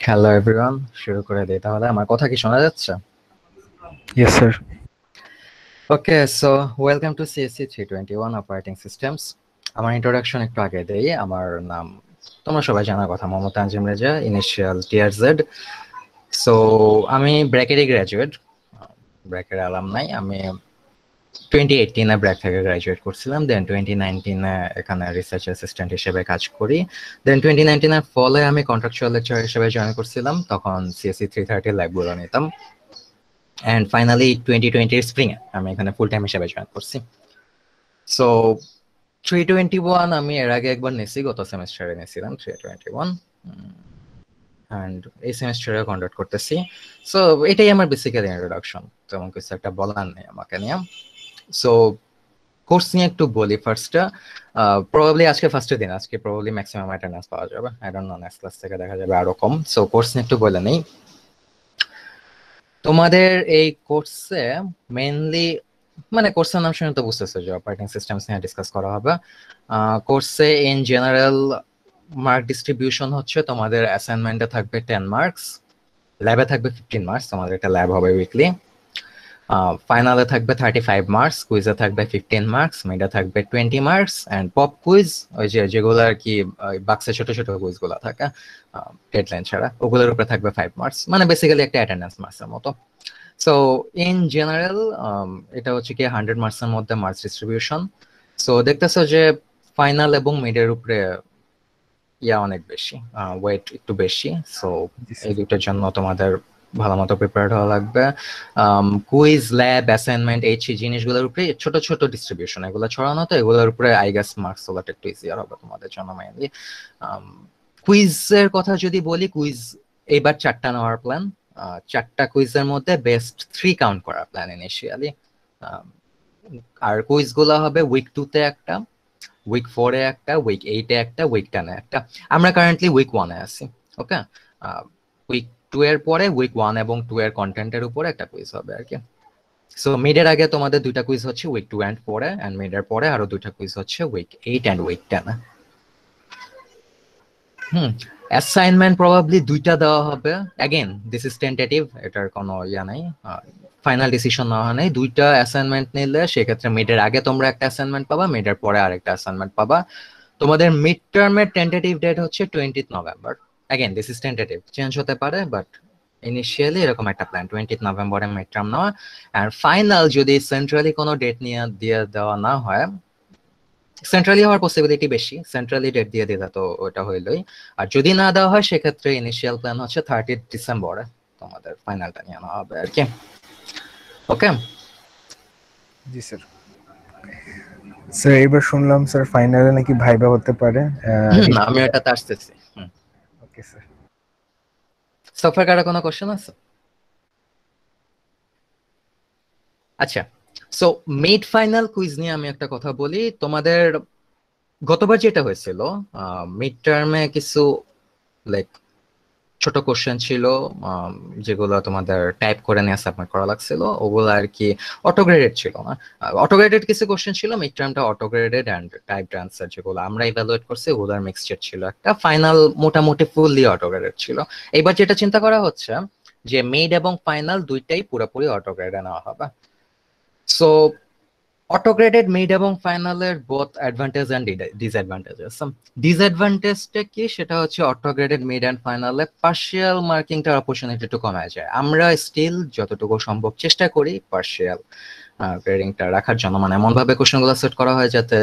Hello everyone, শুরু করে দিই তাহলে। আমার কথা কি শোনা যাচ্ছে? Yes, sir. Okay, so welcome to CSC 321 operating systems. আমার ইন্ট্রোডাকশন একটু আগে দেই। আমার নাম তোমরা সবাই জানার কথা, Mohammad Tanzim Reza, initial TRZ. So আমি ব্র্যাকেরই গ্র্যাজুয়েট, ব্র্যাকের অ্যালামনাই। আমি 2018-এ ব্র্যাক থেকে গ্র্যাজুয়েট করছিলাম, দেন 2019-এ এখানে রিসার্চ অ্যাসিস্ট্যান্ট হিসেবে কাজ করি। দেন 2019-এর ফলে আমি কন্ট্রাকচুয়াল লেকচার হিসেবে জয়েন করছিলাম, তখন সিএসসি 330 ল্যাবগুলো নিতাম। অ্যান্ড ফাইনালি 2020-এর স্প্রিংয়ে আমি এখানে ফুল টাইম হিসেবে জয়েন করছি। সো 321 আমি এর আগে একবার নিয়েছি, গত সেমিস্টারে নিয়েছিলাম 321, অ্যান্ড এই সেমিস্টারে কন্ডাক্ট করতেছি। সো এটাই আমার বেসিক্যালি ইন্ট্রোডাকশন, তেমন কিছু একটা বলার নেই আমাকে নিয়ে। সো কোর্স নিয়ে একটু বলি ফার্স্টটা। প্রবাবলি আজকে ফার্স্টের দিন, আজকে প্রবাবলি ম্যাক্সিমাম অ্যাটেন্ডেন্স পাওয়া যাবে, I don't know next class থেকে দেখা যাবে আরো কম। সো কোর্স নিয়ে একটু বলে নেই। তোমাদের এই কোর্সে মেইনলি, মানে কোর্সের নাম শুনে তো বুঝতেছো যে অপারেটিং সিস্টেমস নিয়ে ডিসকাস করা হবে। কোর্সে ইন জেনারেল মার্ক ডিস্ট্রিবিউশন হচ্ছে, তোমাদের অ্যাসাইনমেন্টে থাকবে 10 মার্কস, ল্যাবে থাকবে 15 মার্কস, তোমাদের একটা ল্যাব হবে উইকলি। ফাইনালে থাকবে 35 মার্কস, কুইজে থাকবে 15 মার্কস, মিডে থাকবে 20 মার্কস, অ্যান্ড পপ কুইজ, ওই যেগুলো আর কি বাক্সে ছোট ছোট কুইজগুলো থাকে ডেডলাইন ছাড়া, ওগুলোর উপরে থাকবে 5 মার্কস, মানে বেসিক্যালি একটা অ্যাটেন্ডেন্স মার্কসের মতো। সো ইন জেনারেল এটা হচ্ছে কি 100 মার্কসের মধ্যে মার্কস ডিস্ট্রিবিউশন। সো দেখতেছো যে ফাইনাল এবং মিডের উপরে অনেক বেশি, ওয়েট একটু বেশি। সো এই দুটোর জন্য তোমাদের ভালো মতো প্রিপেয়ার্ড হওয়া লাগবে। কুইজ, ল্যাব, অ্যাসাইনমেন্ট, এই জিনিসগুলোর উপরে ছোট ছোট ডিস্ট্রিবিউশন, এগুলো ছড়ানো, তো এগুলোর উপরে আই গেস মার্কস তোলাটা একটু ইজিয়ার হবে তোমাদের জন্য মেইনলি। কুইজের কথা যদি বলি, কুইজ এইবার 4টা নেওয়ার প্ল্যান। 4টা কুইজের মধ্যে বেস্ট 3 কাউন্ট করার প্ল্যান ইনিশিয়ালি। আর কুইজগুলো হবে উইক 2-তে একটা, উইক 4-এ একটা, উইক 8-এ একটা, উইক 10-এ একটা। আমরা কারেন্টলি উইক 1-এ আছি। ওকে, উইক 2 এর পরে উইক 1 এবং 2 এর কন্টেন্টের উপরে একটা কুইজ হবে আর কি। সো মিডের আগে তোমাদের 2টা কুইজ হচ্ছে উইক 2 অ্যান্ড 4-এ, অ্যান্ড মিডের পরে আরো 2টা কুইজ হচ্ছে উইক 8 অ্যান্ড উইক 10-এ। অ্যাসাইনমেন্ট প্রবাবলি 2টা দেওয়া হবে। অ্যাগেন দিস ইজ টেন্টেটিভ, এটার কোনো নাই, ফাইনাল ডিসিশন নেওয়া নেই। 2টা অ্যাসাইনমেন্ট নিলে সেক্ষেত্রে মিডের আগে তোমরা একটা অ্যাসাইনমেন্ট পাবা, মিডের পরে আরেকটা অ্যাসাইনমেন্ট পাবা। তোমাদের মিড টার্মের টেন্টেটিভ ডেট হচ্ছে 20th November. Again this is tentative, change হতে পারে, বাট ইনিশিয়ালি এরকম একটা প্ল্যান 20th নভেম্বরে মিড টার্ম নেওয়া। আর ফাইনাল যদি সেন্ট্রালি কোনো ডেট নিয়ে দিয়ে দেওয়া না হয়, সেন্ট্রালি হওয়ার পসিবিলিটি বেশি, সেন্ট্রালি ডেট দিয়ে দিলে তো ওটা হইলই। আর যদি না দেওয়া হয় সেক্ষেত্রে ইনিশিয়াল প্ল্যান হচ্ছে 30th ডিসেম্বরে তোমাদের ফাইনালটা নিয়ে নেওয়া হবে আর কি। ওকে জি স্যার। স্যার এবার শুনলাম স্যার ফাইনালে নাকি ভাইবা হতে পারে। আমি এটাতে আসতেছি। Okay sir. সফর কারা কোনো কোশ্চেন আছে? আচ্ছা, সো মিড ফাইনাল কুইজ নিয়ে আমি একটা কথা বলি। তোমাদের গতবার যেটা হয়েছিল, মিড টার্মে কিছু লাইক ছোট কোশ্চেন ছিল, যেগুলো তোমাদের টাইপ করে নিয়ে সাবমিট করা লাগছিল, ওগুলো আর কি অটোগ্রেডেড ছিল না। অটোগ্রেডেড কিছু কোশ্চেন ছিল, মিড টার্মটা অটোগ্রেডেড অ্যান্ড টাইপড অ্যান্সার যেগুলো আমরা ইভ্যালুয়েট করছি ওগুলোর মিক্সচার ছিল একটা। ফাইনাল মোটামুটি ফুললি অটোগ্রেডেড ছিল। এবার যেটা চিন্তা করা হচ্ছে যে মিড এবং ফাইনাল দুইটাই পুরোপুরি অটোগ্রেডে নেওয়া হবে। সো অটোগ্রেডেড মিড এবং ফাইনালের বোথ অ্যাডভান্টেজ অ্যান্ড ডিসঅ্যাডভান্টেজেস। ডিসঅ্যাডভান্টেজটা কি, সেটা হচ্ছে অটোগ্রেডেড মিড অ্যান্ড ফাইনালে পার্শিয়াল মার্কিংটার অপরচুনিটি একটু কমে যায়। আমরা স্টিল যতটুকু সম্ভব চেষ্টা করি পার্শিয়াল গ্রেডিংটা রাখার জন্য, মানে এমন ভাবে কোশ্চেনগুলো সেট করা হয় যাতে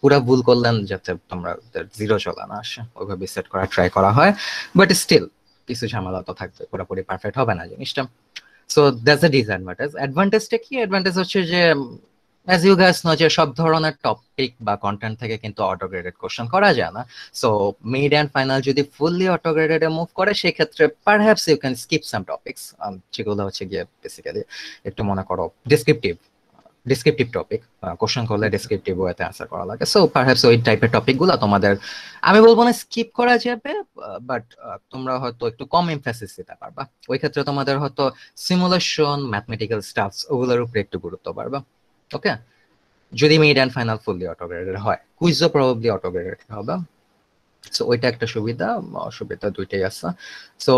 পুরো ভুল করলেন যাতে তোমরা জিরো চলে না আসে, ওইভাবে সেট করা ট্রাই করা হয়। বাট স্টিল কিছু ঝামেলা তো থাকবে, পুরোপুরি পারফেক্ট হবে না জিনিসটা। So that's a disadvantage. অ্যাডভান্টেজটা কি? অ্যাডভান্টেজ হচ্ছে যে অ্যাজ ইউ গাইস নো যে সব ধরনের টপিক বা কন্টেন্ট থেকে কিন্তু অটোগ্রেডেড কোশ্চেন করা যায় না। সো মিড অ্যান্ড ফাইনাল যদি ফুললি অটোগ্রেডেডে মুভ করে সেক্ষেত্রে perhaps you can skip some topics, যেগুলো হচ্ছে গিয়ে বেসিক্যালি একটু মনে করো ডিসক্রিপটিভ টপিক, কোশ্চেন করলে ডিসক্রিপটিভ ওয়েতে অ্যান্সার করা লাগে। সো পারহ্যাপস ওই টাইপের টপিকগুলো তোমাদের, আমি বলবো না স্কিপ করা যাবে, বাট তোমরা হয়তো একটু কম এমফাসিস দিতে পারবা। ওই ক্ষেত্রে তোমাদের হয়তো সিমুলেশন, ম্যাথমেটিক্যাল স্টাফস ওগুলোর উপরে একটু গুরুত্ব পারবা। ওকে, যদি মিড অ্যান্ড ফাইনাল ফুললি অটোগ্রেডেড হয়, কুইজও প্রবাবলি অটোগ্রেডেড হবে। সো ওইটা একটা সুবিধা, অসুবিধা দুইটাই আছে। সো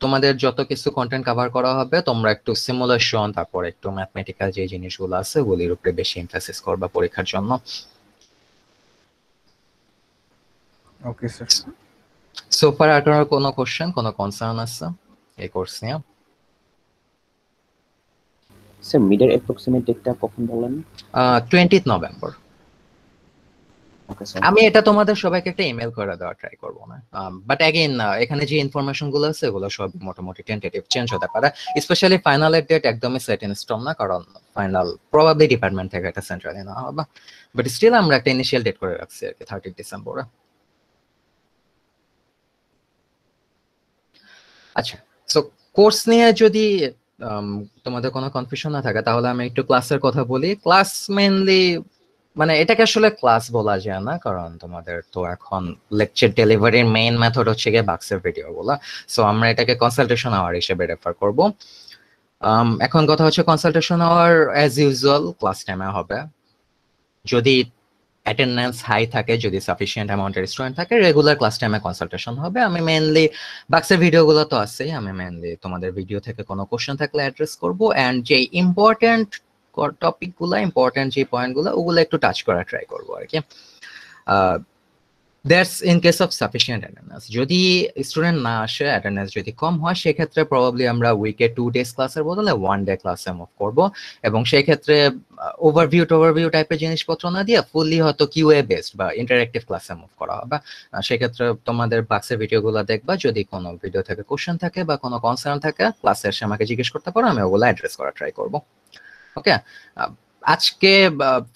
তোমাদের যত কিছু কন্টেন্ট কভার করা হবে তোমরা একটু সিমুলেশন, তারপর একটু ম্যাথমেটিক্যাল যে জিনিসগুলো আছে ওগুলির উপরে বেশি এমফাসিস করবা পরীক্ষার জন্য। Okay sir. সো ফার আর কোনো কোশ্চেন, কোনো কনসার্ন আছে এই কোর্স নিয়ে? স্যার মিডের অ্যাপ্রক্সিমেট ডেটটা কখন বলেন? 20th November. Okay sir. আমি এটা তোমাদের সবাইকে একটা ইমেল করে দেওয়ার ট্রাই করবো না, বাট অ্যাগেন এখানে যে ইনফরমেশন গুলো আছে এগুলো সব মোটামুটি টেন্টেটিভ, চেঞ্জ হতে পারে। স্পেশালি ফাইনালের ডেট একদমই সেট ইন স্টোন না, কারণ ফাইনাল প্রবাবলি ডিপার্টমেন্ট থেকে একটা সেন্ট্রালি না হবে, বাট স্টিল আমরা একটা ইনিশিয়াল ডেট করে রাখছি আর কি, 30 ডিসেম্বরে। আচ্ছা, সো কোর্স নিয়ে যদি তোমাদের কোনো কনফিউশন না থাকে তাহলে আমি একটু ক্লাসের কথা বলি। ক্লাস মেইনলি মানে এটাকে আসলে ক্লাস বলা যায় না, কারণ তোমাদের তো এখন লেকচার ডেলিভারির মেইন মেথড হচ্ছে গিয়ে বাক্সের ভিডিও গুলা। সো আমরা এটাকে কনসালটেশন আওয়ার হিসেবে রেফার করব। এখন কথা হচ্ছে consultation hour as usual class টাইমে হবে। যদি অ্যাটেন্ডেন্স হাই থাকে, যদি সাফিসিয়েন্ট অ্যামাউন্টের স্টুডেন্ট থাকে, রেগুলার ক্লাস টাইমে কনসালটেশন হবে। আমি মেইনলি বাক্সের ভিডিওগুলো তো আছেই, আমি মেইনলি তোমাদের ভিডিও থেকে কোনো কোশ্চেন থাকলে অ্যাড্রেস করব, অ্যান্ড যে ইম্পর্টেন্ট টপিক গুলা, ইম্পর্টেন্ট যে পয়েন্ট গুলো ওগুলো একটু টাচ করার ট্রাই করবো আর কি। That's in case of sufficient attendance. যদি স্টুডেন্ট না আসে, অ্যাটেন্ডেন্স যদি কম হয়, সেক্ষেত্রে প্রবাবলি আমরা উইকে 2 ডেজ ক্লাসের বদলে 1 ডে ক্লাসে মুভ করবো। এবং সেই ক্ষেত্রে ওভারভিউ টাইপের জিনিসপত্র না দিয়ে ফুললি হয়তো কিউএ বেসড বা ইন্টারেক্টিভ ক্লাসে মুভ করা হবে। সেক্ষেত্রে তোমাদের বাক্সের ভিডিওগুলো দেখবা, যদি কোনো ভিডিও থেকে কোশ্চেন থাকে বা কোনো কনসার্ন থাকে ক্লাসে এসে আমাকে জিজ্ঞেস করতে পারো, আমি ওগুলো অ্যাড্রেস করার ট্রাই করবো। ওকে, আজকে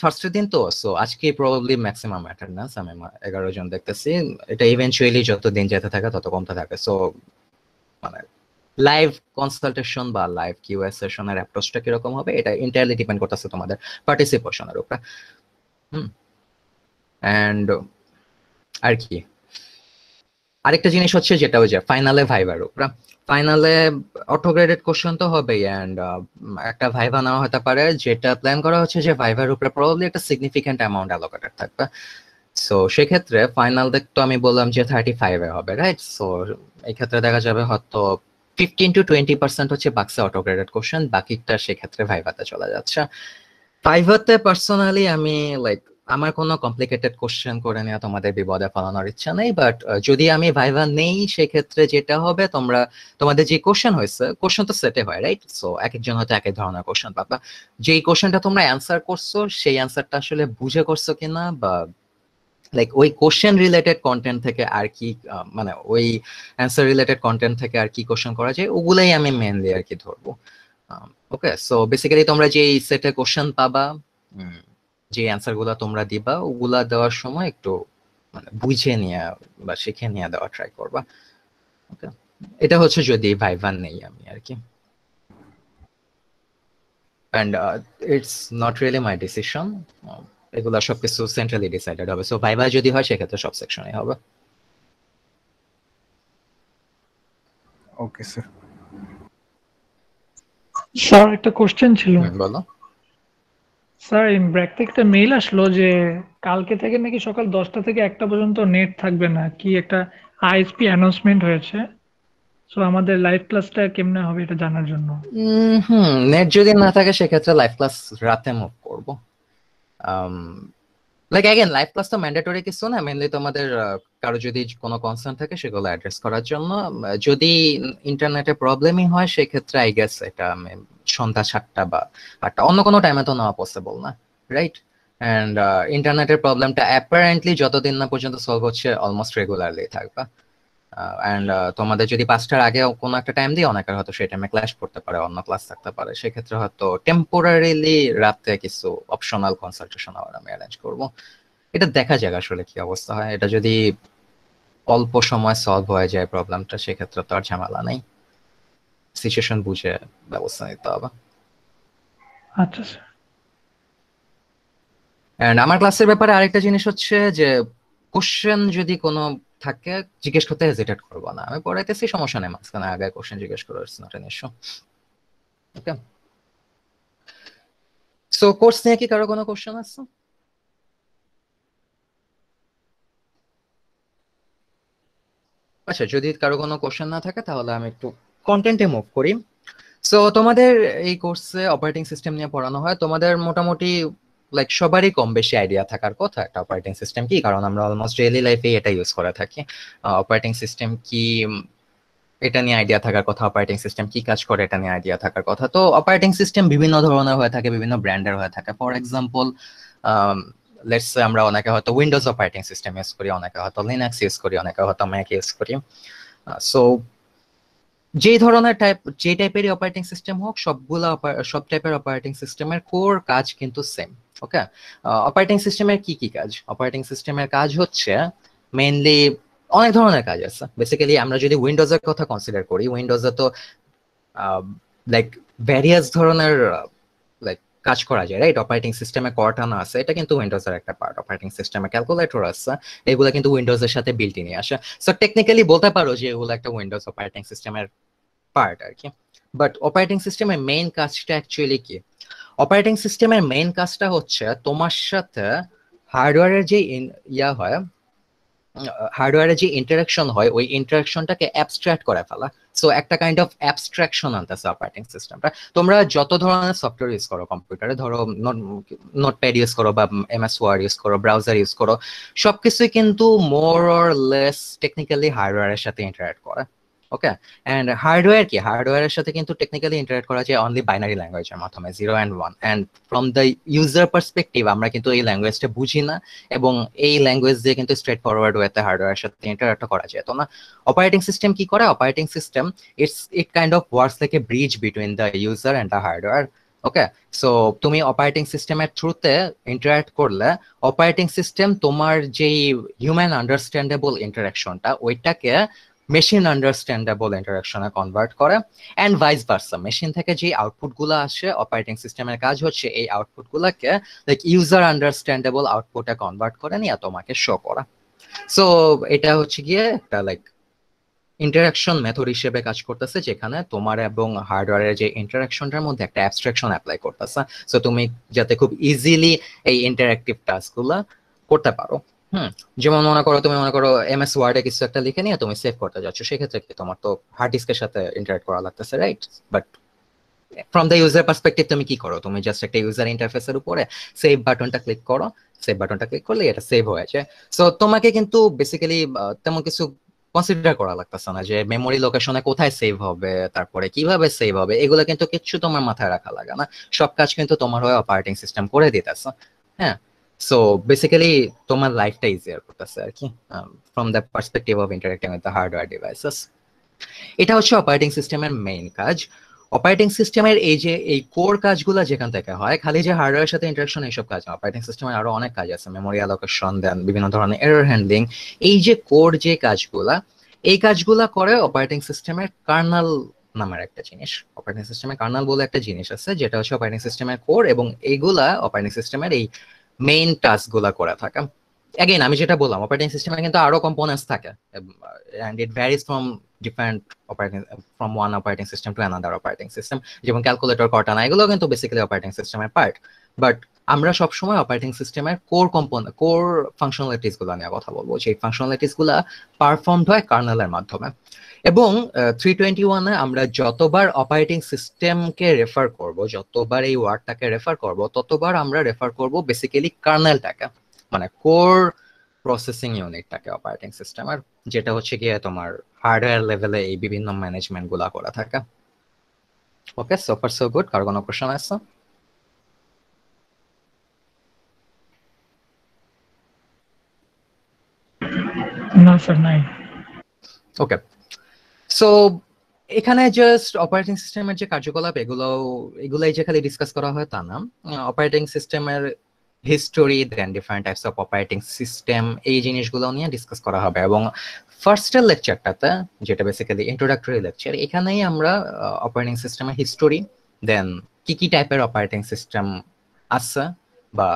ফার্স্টের দিন তো, সো আজকে প্রবাবলি ম্যাক্সিমাম অ্যাটেন্ডেন্স আমি 11 জন দেখতেছি। এটা ইভেন্চুয়ালি যত দিন যেতে থাকে তত কমতে থাকে। সো মানে লাইভ কনসালটেশন বা লাইভ কিউএ সেশনের অ্যাপ্রোচটা কিরকম হবে এটা এন্টায়ারলি ডিপেন্ড করতেছে তোমাদের পার্টিসিপেশনের উপরে। এন্ড আর কি আরেকটা জিনিস হচ্ছে যেটা ওই যে ফাইনালে ভাইবার উপরে, ফাইনালে অটোগ্রেডেড কোশ্চেন তো হবেই, অ্যান্ড একটা ভাইভা নেওয়া হতে পারে, যেটা প্ল্যান করা হচ্ছে যে ভাইভার উপরে প্রবাবলি একটা সিগনিফিকেন্ট অ্যামাউন্ট অ্যালোকেটেড থাকবে। সো সেক্ষেত্রে ফাইনাল তো আমি বললাম যে 35-এ হবে, রাইট? সো এই ক্ষেত্রে দেখা যাবে হয়তো 15 to 20% হচ্ছে বাক্সে অটোগ্রেডেড কোশ্চেন, বাকিটা সেক্ষেত্রে ভাইভাতে চলে যাচ্ছে। ভাইভাতে পার্সোনালি আমি লাইক আমার কোনো কমপ্লিকেটেড কোশ্চেন করে নেওয়া তোমাদের বিপদে ফেলানোর ইচ্ছা নেই, বাট যদি আমি ভাইভা নেই সেক্ষেত্রে যেটা হবে, তোমাদের যে কোশ্চেন হয়েছে, কোশ্চেন তো সেটে হয়, রাইট? সো এক একজন হয়তো এক এক ধরনের কোশ্চেন পাবা। যেই কোশ্চেনটা তোমরা অ্যান্সার করছো সেই অ্যান্সারটা আসলে বুঝে করছো কিনা, বা লাইক ওই কোশ্চেন রিলেটেড কন্টেন্ট থেকে আর কি মানে ওই অ্যান্সার রিলেটেড কন্টেন্ট থেকে আর কি কোশ্চেন করা যায়, ওগুলাই আমি মেনলি আর কি ধরবো। ওকে, সো বেসিক্যালি তোমরা যে সেটে কোশ্চেন পাবা, যে অ্যান্সার গুলা তোমরা দিবা, ওগুলা দেওয়ার সময় একটু মানে বুঝে নিয়ে বা শিখে নিয়ে দেওয়া ট্রাই করবা। ওকে, এটা হচ্ছে যদি ভাইভান নেই আমি আর কি। And it's not really my decision, এগুলা সবকিছু সেন্ট্রালি ডিসাইডেড হবে। সো ভাইভা যদি হয় সেক্ষেত্রে সব সেকশনে হবে। Okay sir. স্যার একটা কোশ্চেন ছিল। বলো। স্যার এই ব্র্যাক থেকে একটা মেইল আসলো যে কালকে থেকে নাকি সকাল 10টা থেকে 1টা পর্যন্ত নেট থাকবে না, কি একটা আইএসপি অ্যানাউন্সমেন্ট হয়েছে। সো আমাদের লাইভ ক্লাসটা কেমনে হবে এটা জানার জন্য। নেট যদি না থাকে সেক্ষেত্রে লাইভ ক্লাস রাতে মুভ করবো। লাইক অ্যাগেন লাইভ ক্লাস তো ম্যান্ডেটরি কিছু না, মেনলি তোমাদের কারো যদি কোনো কনসার্ন থাকে সেগুলো অ্যাড্রেস করার জন্য। যদি ইন্টারনেটে প্রবলেমই হয় সেক্ষেত্রে আই গেস এটা সন্ধ্যা 7টা বা 8টা, অন্য কোনো টাইমে তো নেওয়া পসিবল না, রাইট? অ্যান্ড ইন্টারনেটের প্রবলেমটা অ্যাপারেন্টলি যতদিন না পর্যন্ত সলভ হচ্ছে অলমোস্ট রেগুলারলি থাকবে। অ্যান্ড তোমাদের যদি 5টার আগে কোনো একটা টাইম দিই, অনেকের হয়তো সেই টাইমে ক্লাস করতে পারে, অন্য ক্লাস থাকতে পারে, সেক্ষেত্রে হয়তো টেম্পোরারিলি রাতে কিছু অপশনাল কনসালটেশন আওয়ার আমি অ্যারেঞ্জ করবো। এটা দেখা যাক আসলে কি অবস্থা হয়। এটা যদি অল্প সময় সলভ হয়ে যায় প্রবলেমটা, সেক্ষেত্রে তো আর ঝামেলা নেই, সিচুয়েশন বুঝে ব্যবস্থা নিতে হবে। আচ্ছা স্যার। এন্ড আমার ক্লাসের ব্যাপারে আরেকটা জিনিস হচ্ছে যে কোশ্চেন যদি কোনো থাকে জিজ্ঞেস করতে হেজিটেট করবো না, আমি পড়াইতেছি, সমস্যা নেই, মাঝখানে আগে কোশ্চেন জিজ্ঞেস করো, it's not an issue. Okay, so course নিয়ে কি কারো কোনো কোশ্চেন আছে? আচ্ছা, যদি কারো কোনো কোশ্চেন না থাকে তাহলে আমি একটু কন্টেন্টে মুভ করি। সো তোমাদের এই কোর্সে অপারেটিং সিস্টেম নিয়ে পড়ানো হয়, তোমাদের মোটামুটি লাইক সবারই কম বেশি আইডিয়া থাকার কথা একটা অপারেটিং সিস্টেম কি, কারণ আমরা অলমোস্ট ডেইলি লাইফে এটা ইউজ করে থাকি। অপারেটিং সিস্টেম কি এটা নিয়ে আইডিয়া থাকার কথা, অপারেটিং সিস্টেম কি কাজ করে এটা নিয়ে আইডিয়া থাকার কথা। তো অপারেটিং সিস্টেম বিভিন্ন ধরনের হয়ে থাকে, বিভিন্ন ব্র্যান্ডের হয়ে থাকে। ফর এক্সাম্পল, লেটস সে আমরা অনেকে হয়তো উইন্ডোজ অপারেটিং সিস্টেম ইউজ করি, অনেকে হয়তো লিনাক্স ইউজ করি, অনেকে হয়তো ম্যাক ইউজ করি। সো যে টাইপেরই অপারেটিং সিস্টেম হোক, সব টাইপের অপারেটিং সিস্টেমের কোর কাজ কিন্তু সেম। ওকে, অপারেটিং সিস্টেমের কি কি কাজ? অপারেটিং সিস্টেমের কাজ হচ্ছে মেইনলি অনেক ধরনের কাজ আছে। বেসিক্যালি আমরা যদি উইন্ডোজের কথা কনসিডার করি, উইন্ডোজে তো লাইক ভ্যারিয়াস ধরনের লাইক কাজ করা যায়, রাইট? অপারেটিং সিস্টেমে কর্টানা আছে, এটা কিন্তু উইন্ডোজের একটা পার্ট। অপারেটিং সিস্টেমে ক্যালকুলেটর আছে, এগুলো কিন্তু উইন্ডোজের সাথে বিল্ট ইন আসে। সো টেকনিক্যালি বলতে পারো যে এগুলো একটা উইন্ডোজ অপারেটিং সিস্টেমের পার্ট আর কি। বাট অপারেটিং সিস্টেমের মেইন কাজটা অ্যাকচুয়ালি কি? অপারেটিং সিস্টেমের মেইন কাজটা হচ্ছে তোমার সাথে হার্ডওয়্যারের যে হয়, হার্ডওয়্যারে যে ইন্টারাকশন হয়, ওই ইন্টারাকশনটাকে অ্যাবস্ট্রাক্ট করে ফেলা। সো একটা কাইন্ড অফ অ্যাবস্ট্রাকশন আনতেছে অপারেটিং সিস্টেমটা। তোমরা যত ধরনের সফটওয়্যার ইউজ করো কম্পিউটারে, ধরো নোটপ্যাড ইউজ করো বা MS ওয়ার্ড ইউজ করো, ব্রাউজার ইউজ করো, সবকিছুই কিন্তু মোর অর লেস টেকনিক্যালি হার্ডওয়্যারের সাথে ইন্টারাক্ট করে। ওকে, অ্যান্ড হার্ডওয়্যার কি? হার্ডওয়্যারের সাথে কিন্তু টেকনিক্যালি ইন্টারাক্ট করা যায় অনলি বাইনারি ল্যাঙ্গুয়েজের মাধ্যমে, 0 and 1। And from the user perspective আমরা কিন্তু এই ল্যাঙ্গুয়েজটা বুঝি না, এবং এই ল্যাঙ্গুয়েজ দিয়ে কিন্তু স্ট্রেট ফরওয়ার্ড ওয়েতে হার্ডওয়্যারের সাথে ইন্টারাক্ট করা যেত না। অপারেটিং সিস্টেম কি করে? Operating system it kind of works like a bridge between the user and the hardware. Okay, so তুমি অপারেটিং সিস্টেমের থ্রুতে ইন্টারাক্ট করলে অপারেটিং সিস্টেম তোমার যেই হিউম্যান আন্ডারস্ট্যান্ডেবল ইন্টারাকশনটা, ওইটাকে মেশিন আন্ডারস্ট্যান্ডেবল ইন্টারাকশনে কনভার্ট করে, অ্যান্ড ভাইস ভার্সা। মেশিন থেকে যে আউটপুট গুলো আসে, অপারেটিং সিস্টেমের কাজ হচ্ছে এই আউটপুট গুলাকে লাইক ইউজার আন্ডারস্ট্যান্ডেবল আউটপুটে কনভার্ট করে নিয়ে তোমাকে শো করা। সো এটা হচ্ছে গিয়ে একটা লাইক ইন্টারাকশন মেথড হিসেবে কাজ করতেছে, যেখানে তোমার এবং হার্ডওয়্যারের যে ইন্টারাকশনটার মধ্যে একটা অ্যাবস্ট্রাকশন অ্যাপ্লাই করতেছে। সো তুমি যাতে খুব ইজিলি এই ইন্টারাক্টিভ টাস্কগুলো করতে পারো। যেমন তুমি মনে করো MS ওয়ার্ডে কিছু একটা লিখে নিয়ে তুমি সেভ করতে যাচ্ছ, সেক্ষেত্রে কি তোমার তো হার্ড ডিস্কের সাথে ইন্টারাক্ট করা লাগতেছে, right? But from the user perspective তুমি কি করো? তুমি জাস্ট একটা ইউজার ইন্টারফেসের উপরে সেভ বাটনটা ক্লিক করো, সেভ বাটনটা ক্লিক করলে এটা সেভ হয়ে যায়। সো তোমাকে কিন্তু বেসিক্যালি তেমন কিছু কনসিডার করা লাগতেছে না যে মেমোরি লোকেশনে কোথায় সেভ হবে, তারপরে কিভাবে সেভ হবে, এগুলো কিন্তু কিচ্ছু তোমার মাথায় রাখা লাগে না। সব কাজ কিন্তু তোমার হয়ে অপারেটিং সিস্টেম করে দিতেছে। হ্যাঁ, সো বেসিক্যালি তোমার লাইফটা ইজিয়ার করতেছে আর কি, from the perspective of interacting with the hardware devices. এটা হচ্ছে অপারেটিং সিস্টেমের মেইন কাজ। অপারেটিং সিস্টেমের এই কোর কাজগুলো যেখান থেকে হয়, খালি যে হার্ডওয়্যারের সাথে ইন্টারাকশন এইসব কাজ না, অপারেটিং সিস্টেমের আরো অনেক কাজ আছে, মেমোরি অ্যালোকেশন দেন, বিভিন্ন ধরনের এরর হ্যান্ডলিং। এই যে কোর যে কাজগুলা, এই কাজগুলা করে অপারেটিং সিস্টেমের কার্নাল নামের একটা জিনিস। অপারেটিং সিস্টেমের কার্নাল বলে একটা জিনিস আছে, যেটা হচ্ছে অপারেটিং সিস্টেমের কোর, এবং এইগুলা অপারেটিং সিস্টেমের এই মেইন টাস্কগুলা করে থাকে। অ্যাগেইন আমি যেটা বললাম, অপারেটিং সিস্টেমে কিন্তু আরো কম্পোনেন্টস থাকে, and it varies from different operating from one operating system to another operating system. যেমন ক্যালকুলেটর, কর্টানা, এগুলো কিন্তু বেসিক্যালি অপারেটিং সিস্টেমের পার্ট। বাট আমরা সবসময় অপারেটিং সিস্টেমের কোর ফাংশনালিটিস গুলো নিয়ে কথা বলবো, যে ফাংশনালিটিস গুলা পারফর্মড হয় কার্নেলের মাধ্যমে। এবং 321-এ আমরা যতবার অপারেটিং সিস্টেমকে রেফার করব, যতবার এই ওয়ার্ডটাকে রেফার করব, ততবার আমরা রেফার করব বেসিক্যালি কার্নেলটাকে, মানে কোর প্রসেসিং ইউনিটটাকে অপারেটিং সিস্টেমের, যেটা হচ্ছে গিয়ে তোমার হার্ডওয়্যার লেভেলে এই বিভিন্ন ম্যানেজমেন্ট গুলা করা থাকে। ওকে, সো ফার সো গুড। কার কোনো কোশ্চেন আছে? না স্যার, নাই। ওকে, সো এখানে জাস্ট অপারেটিং সিস্টেমের যে কার্যকলাপ, এগুলাই যে খালি ডিসকাস করা হয় তা না। অপারেটিং সিস্টেমের history, then different types of operating system, এই জিনিসগুলো নিয়ে ডিসকাস করা হবে। এবং ফার্স্টের লেকচারটাতে, যেটা বেসিক্যালি ইন্ট্রোডাক্টরি লেকচার, এখানেই আমরা অপারেটিং সিস্টেমের হিস্টোরি, দেন কি কি টাইপের অপারেটিং সিস্টেম আছে, বা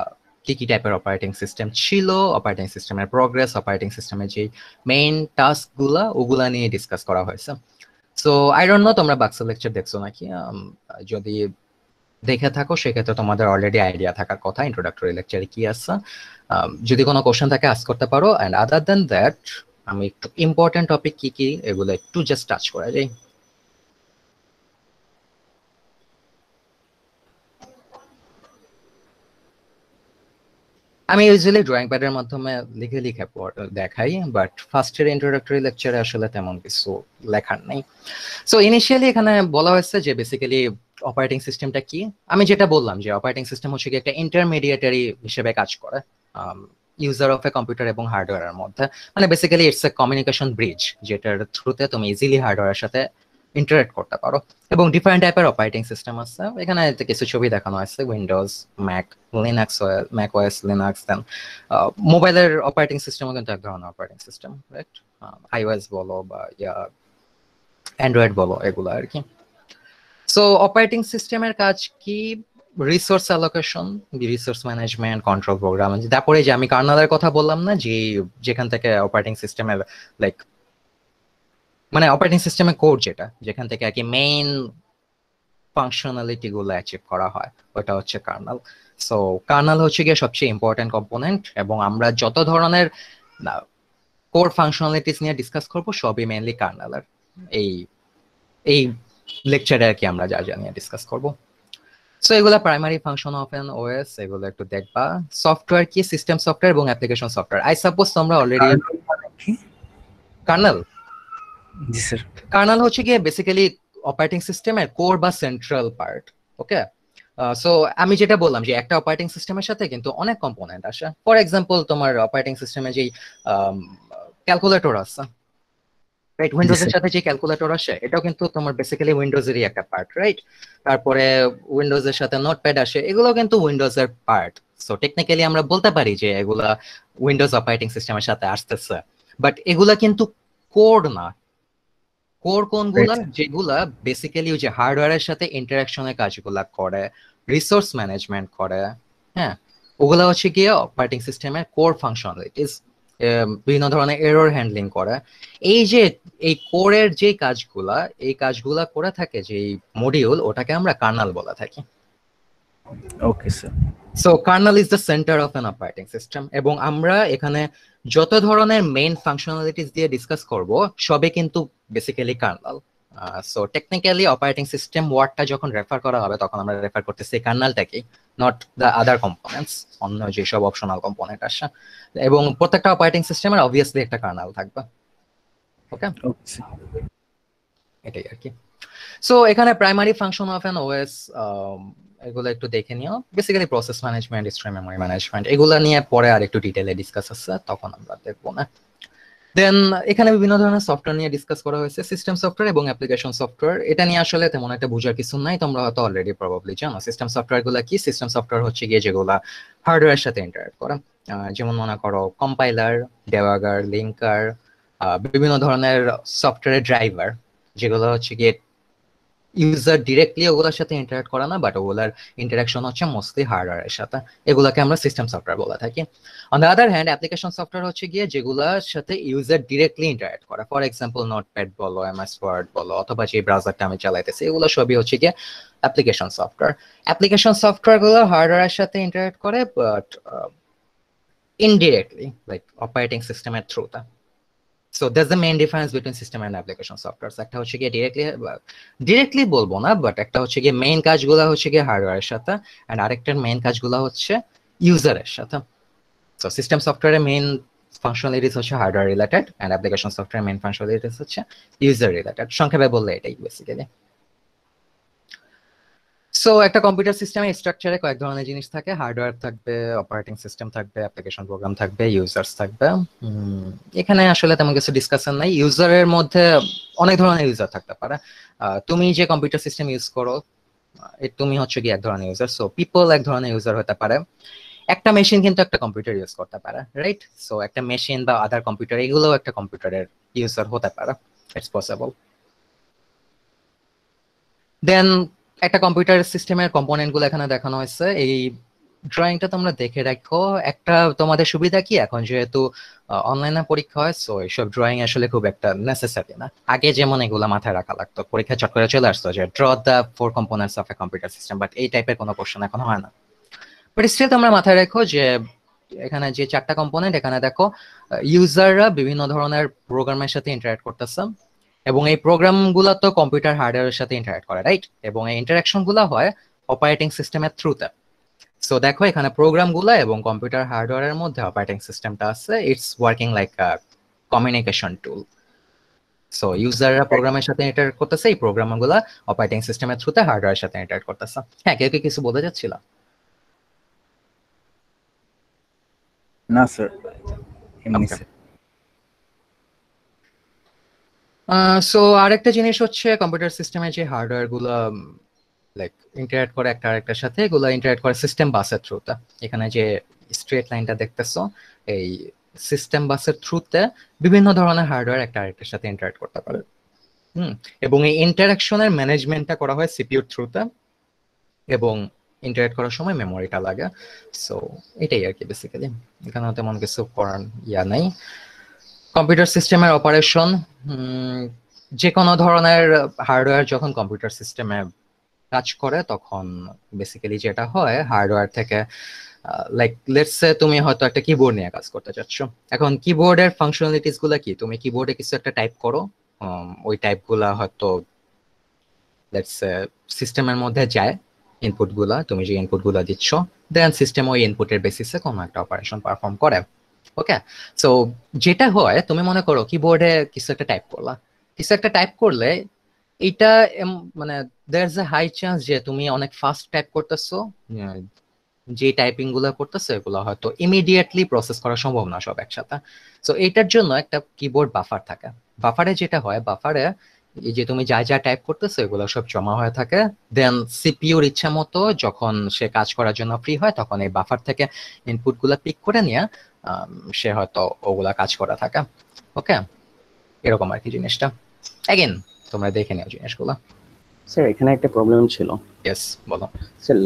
কি কি টাইপের অপারেটিং সিস্টেম ছিল, অপারেটিং সিস্টেমের প্রোগ্রেস, অপারেটিং সিস্টেমের যে মেইন টাস্কগুলা, ওগুলা নিয়ে ডিসকাস করা হয়েছে। সো আই ডোন্ট নো তোমরা বাক্স লেকচার দেখছো নাকি। যদি দেখে থাকো সেক্ষেত্রে তোমাদের অলরেডি আইডিয়া থাকার কথা ইন্ট্রোডাক্টরি লেকচারে কি আছে। যদি কোনো কোশ্চেন থাকে আস্ক করতে পারো। অ্যান্ড আদার দেন দ্যাট আমি একটু ইম্পর্টেন্ট টপিক কি কি এগুলো একটু জাস্ট টাচ করা যাই। আমি ইউজুয়ালি ড্রয়িং প্যাডের মাধ্যমে লিখে লিখে দেখাই, বাট ফার্স্ট ইয়ার ইন্ট্রোডাক্টরি লেকচারে আসলে তেমন কিছু লেখার নেই। সো ইনিশিয়ালি এখানে বলা হয়েছে যে বেসিক্যালি অপারেটিং সিস্টেমটা কি। আমি যেটা বললাম যে অপারেটিং সিস্টেম হচ্ছে কি একটা ইন্টারমিডিয়েটারি হিসেবে কাজ করে ইউজার অফ এ কম্পিউটার এবং হার্ডওয়্যারের মধ্যে। মানে basically it's a communication bridge, যেটার থ্রুতে তুমি ইজিলি হার্ডওয়্যারের সাথে ইন্টারেক্ট করতে পারো। এবং ডিফারেন্ট টাইপের অপারেটিং সিস্টেম আছে, এখানে কিছু ছবি দেখানো আছে, Windows, Mac, Linux, Mac OS, Linux. Then মোবাইলের অপারেটিং সিস্টেমও কিন্তু এক ধরনের অপারেটিং সিস্টেম, রাইট? আইওএস বলো বা অ্যান্ড্রয়েড বলো, এগুলো আর কি। সো অপারেটিং সিস্টেমের কাজ কি? Resource allocation, resource management, control program. তারপরে যে আমি কার্নালের কথা বললাম না, যে যেখান থেকে অপারেটিং সিস্টেমের লাইক মানে অপারেটিং সিস্টেমের কোড যেখান থেকে আর কি মেইন ফাংশনালিটি গুলো অ্যাচিভ করা হয়, ওটা হচ্ছে কার্নাল। সো কার্নাল হচ্ছে গিয়ে সবচেয়ে ইম্পর্টেন্ট কম্পোনেন্ট, এবং আমরা যত ধরনের কোর ফাংশনালিটিস নিয়ে ডিসকাস করবো সবই মেইনলি কার্নালের এই এই লেকচারে আর কি আমরা যা যা নিয়ে ডিসকাস করবো। সো এগুলা primary function of N OS, এগুলো একটু দেখবা। সফটওয়্যার কি? সিস্টেম সফটওয়্যার এবং অ্যাপ্লিকেশন সফটওয়্যার। আই সাপোজ তোমরা অলরেডি কার্নাল। জি স্যার। কার্নাল হচ্ছে গিয়ে বেসিক্যালি অপারেটিং সিস্টেমের কোর বা সেন্ট্রাল পার্ট। ওকে, সো আমি যেটা বললাম যে একটা অপারেটিং সিস্টেমের সাথে কিন্তু অনেক কম্পোনেন্ট আসে। ফর এক্সাম্পল তোমার অপারেটিং সিস্টেমে যেই ক্যালকুলেটর আছে, রাইট? উইন্ডোজের সাথে যে ক্যালকুলেটর আসে, এটাও কিন্তু তোমার বেসিক্যালি উইন্ডোজেরই একটা পার্ট, রাইট? তারপরে উইন্ডোজের সাথে নোটপ্যাড আসে, এগুলো কিন্তু উইন্ডোজের পার্ট। সো টেকনিক্যালি আমরা বলতে পারি যে এগুলা উইন্ডোজ অপারেটিং সিস্টেমের সাথে আসতেছে, বাট এগুলা কিন্তু কোর না। কোর কোনগুলা? যেগুলা বেসিক্যালি ওই যে হার্ডওয়্যারের সাথে ইন্টারাকশনের কাজগুলা করে, রিসোর্স ম্যানেজমেন্ট করে, হ্যাঁ, ওগুলা হচ্ছে গিয়ে অপারেটিং সিস্টেমের কোর ফাংশনালিটিস। বিভিন্ন ধরনের এরর হ্যান্ডলিং করে। এই যে এই কোরের যে কাজগুলা, এই কাজগুলা করে থাকে যে মডিউল, ওটাকে আমরা কার্নাল বলে থাকি। Okay sir. So Karnal is the centre of an operating system, এবং আমরা এখানে যত ধরনের মেইন ফাংশনালিটিস দিয়ে ডিসকাস করব সবই কিন্তু basically Karnal. So technically operating system ওয়ার্ডটা যখন রেফার করা হবে তখন আমরা রেফার করতেছি কার্নালটাকে, নট দ্য আদার কম্পোনেন্টস, অন্য যেসব অপশনাল কম্পোনেন্ট আসে। এবং প্রত্যেকটা অপারেটিং সিস্টেমের অবভিয়াসলি একটা কার্নাল থাকবে। ওকে, এটাই আর কি। সো এখানে primary function of an OS, এগুলো একটু দেখে নিও। Basically process management, stream memory management, এগুলো নিয়ে পরে আর একটু ডিটেইলে ডিসকাস আছে, তখন আমরা দেখবো না। দেন এখানে বিভিন্ন ধরনের সফটওয়্যার নিয়ে ডিসকাস করা হয়েছে, সিস্টেম সফটওয়্যার এবং অ্যাপ্লিকেশন সফটওয়্যার। এটা নিয়ে আসলে তেমন একটা বোঝার কিছু নাই, তোমরা হয়তো অলরেডি প্রবাবলি জানো। সিস্টেম সফটওয়্যার গুলা কি? সিস্টেম সফটওয়্যার হচ্ছে গিয়ে যেগুলা হার্ডওয়্যারের সাথে ইন্টারঅ্যাক্ট করে, যেমন মনে করো কম্পাইলার, ডেবাগার, লিঙ্কার, বিভিন্ন ধরনের সফটওয়্যারের ড্রাইভার, যেগুলো হচ্ছে গিয়ে ইউজার ডিরেক্টলি ওগুলোর সাথে ইন্টারঅ্যাক্ট করে না, বাট ওগুলার ইন্টারাকশন হচ্ছে মোস্টলি হার্ডওয়্যারের সাথে, এগুলোকে আমরা সিস্টেম সফটওয়্যার বলে থাকি। On the other hand application software হচ্ছে গিয়ে যেগুলোর সাথে ইউজার ডিরেক্টলি ইন্টারঅ্যাক্ট করে, ফর এক্সাম্পল নোটপ্যাড বলো, এমএস ওয়ার্ড বলো, অথবা যে ব্রাউজারটা আমি চালাইতেছি, এগুলো সবই হচ্ছে গিয়ে অ্যাপ্লিকেশন সফটওয়্যার। অ্যাপ্লিকেশন সফটওয়্যার গুলো হার্ডওয়্যারের সাথে ইন্টারঅ্যাক্ট করে, বাট ইনডিরেক্টলি, লাইক অপারেটিং সিস্টেমের থ্রুতে। So that's the main difference between system and application software. একটা হচ্ছে গিয়ে ডিরেক্টলি বলবো না, বাট একটা হচ্ছে গিয়ে মেইন কাজগুলো হচ্ছে গিয়ে হার্ডওয়্যারের সাথে, এন্ড আরেকটার মেইন কাজগুলো হচ্ছে ইউজারের সাথে। সো সিস্টেম সফটওয়্যারের মেইন ফাংশনালিটিস হচ্ছে hardware related, and application software main functionalities হচ্ছে ইউজার রিলেটেড। সংক্ষেপে বললে এটাই বেসিক্যালি। সো একটা কম্পিউটার সিস্টেমের স্ট্রাকচারে কয়েক ধরনের জিনিস থাকে, হার্ডওয়্যার থাকবে, অপারেটিং সিস্টেম থাকবে, অ্যাপ্লিকেশন প্রোগ্রাম থাকবে, ইউজার্স থাকবে। এখানে আসলে তেমন কিছু ডিসকাশন নাই। ইউজারের মধ্যে অনেক ধরনের ইউজার থাকতে পারে। তুমি যে কম্পিউটার সিস্টেম ইউজ করো, তুমি হচ্ছে কি এক ধরনের ইউজার। সো পিপল এক ধরনের ইউজার হতে পারে। একটা মেশিন কিন্তু একটা কম্পিউটার ইউজ করতে পারে, রাইট? সো একটা মেশিন বা আদার কম্পিউটার, এগুলোও একটা কম্পিউটারের ইউজার হতে পারে, ইটস পসিবল। দেন একটা কম্পিউটার সিস্টেমের কম্পোনেন্ট গুলো এখানে দেখানো হয়েছে। এই ড্রয়িংটা তোমরা দেখে রাখো। একটা তোমাদের সুবিধা কি, এখন যেহেতু অনলাইনে পরীক্ষা হয়, সো এইসব ড্রয়িং আসলে খুব একটা নেসেসারি না। আগে যেমন এগুলো মাথায় রাখা লাগতো, পরীক্ষা চট করে চলে আসতো যে draw the 4 components of a computer system, but এই টাইপের কোনো কোশ্চেন এখন হয় না। বাট স্টিল তোমরা মাথায় রাখো যে এখানে যে 4টা কম্পোনেন্ট, এখানে দেখো ইউজাররা বিভিন্ন ধরনের প্রোগ্রামের সাথে ইন্টারঅ্যাক্ট করতেছে, এবং এই প্রোগ্রামগুলো তো কম্পিউটার হার্ডওয়্যারের সাথে ইন্টারঅ্যাক্ট করে, রাইট? এবং এই ইন্টারাকশনগুলো হয় অপারেটিং সিস্টেমের থ্রুতে। সো দেখো এখানে প্রোগ্রামগুলো এবং কম্পিউটার হার্ডওয়্যারের মধ্যে অপারেটিং সিস্টেমটা আছে, it's working like a communication tool. So ইউজাররা প্রোগ্রামের সাথে ইন্টারঅ্যাক্ট করতেছে, এই প্রোগ্রামগুলো অপারেটিং সিস্টেমের থ্রুতে হার্ডওয়্যারের সাথে ইন্টারঅ্যাক্ট করতেছে। হ্যাঁ, কেউ কি কিছু বলতে চাচ্ছিল? না স্যার, এমনি Okay. স্যার। সো আরেকটা জিনিস হচ্ছে কম্পিউটার সিস্টেমে যে হার্ডওয়্যার গুলো লাইক ইন্টারঅ্যাক্ট করে একটা আরেকটার সাথে, এগুলো ইন্টারঅ্যাক্ট করে সিস্টেম বাসের থ্রুতে। এখানে যে স্ট্রেট লাইনটা দেখতেছো, এই সিস্টেম বাসের থ্রুতে বিভিন্ন ধরনের হার্ডওয়্যার একটা আরেকটার সাথে ইন্টারঅ্যাক্ট করতে পারে। এবং এই ইন্টারাকশনের ম্যানেজমেন্টটা করা হয় সিপিইউর থ্রুতে, এবং ইন্টারঅ্যাক্ট করার সময় মেমোরিটা লাগে। সো এটাই আর কি বেসিক্যালি, এখানে তেমন কিছু করার নাই। কম্পিউটার সিস্টেমের অপারেশন, যে কোনো ধরনের হার্ডওয়্যার যখন কম্পিউটার সিস্টেমে কাজ করে তখন বেসিক্যালি যেটা হয় হার্ডওয়্যার থেকে, লাইক লেটস সে তুমি হয়তো একটা কিবোর্ড নিয়ে কাজ করতে চাচ্ছ। এখন কিবোর্ডের ফাংশনালিটিস গুলা কি, তুমি কিবোর্ডে কিছু একটা টাইপ করো, ওই টাইপ গুলা হয়তো লেটস সে সিস্টেমের মধ্যে যায়, ইনপুট গুলা, তুমি যে ইনপুট গুলা দিচ্ছ, দেন সিস্টেম ওই ইনপুটের বেসিসে কোনো একটা অপারেশন পারফর্ম করে। ওকে, সো যেটা হয়, তুমি মনে করো কিবোর্ডে কিছু একটা টাইপ করলা, কিছু একটা টাইপ করলে এটা মানে there is a high chance যে তুমি অনেক ফাস্ট টাইপ করতেছো, যে টাইপিং গুলো করতেছো এগুলো হয়তো ইমিডিয়েটলি প্রসেস করা সম্ভব না সব একসাথে। সো এইটার জন্য একটা কিবোর্ড বাফার থাকে। বাফারে যেটা হয়, বাফারে এই যে তুমি যা যা টাইপ করতেছো এগুলো সব জমা হয়ে থাকে, দেন সিপিইউর ইচ্ছা মতো যখন সে কাজ করার জন্য ফ্রি হয় তখন এই বাফার থেকে ইনপুট গুলা পিক করে নিয়ে সে হয়তো ওগুলা কাজ করা থাকে। ওকে, এরকম আর কি জিনিসটা। এগেন তোমরা দেখে নিও জিনিসগুলো। স্যার এখানে একটা প্রবলেম ছিল। ইয়েস, বলো। স্যার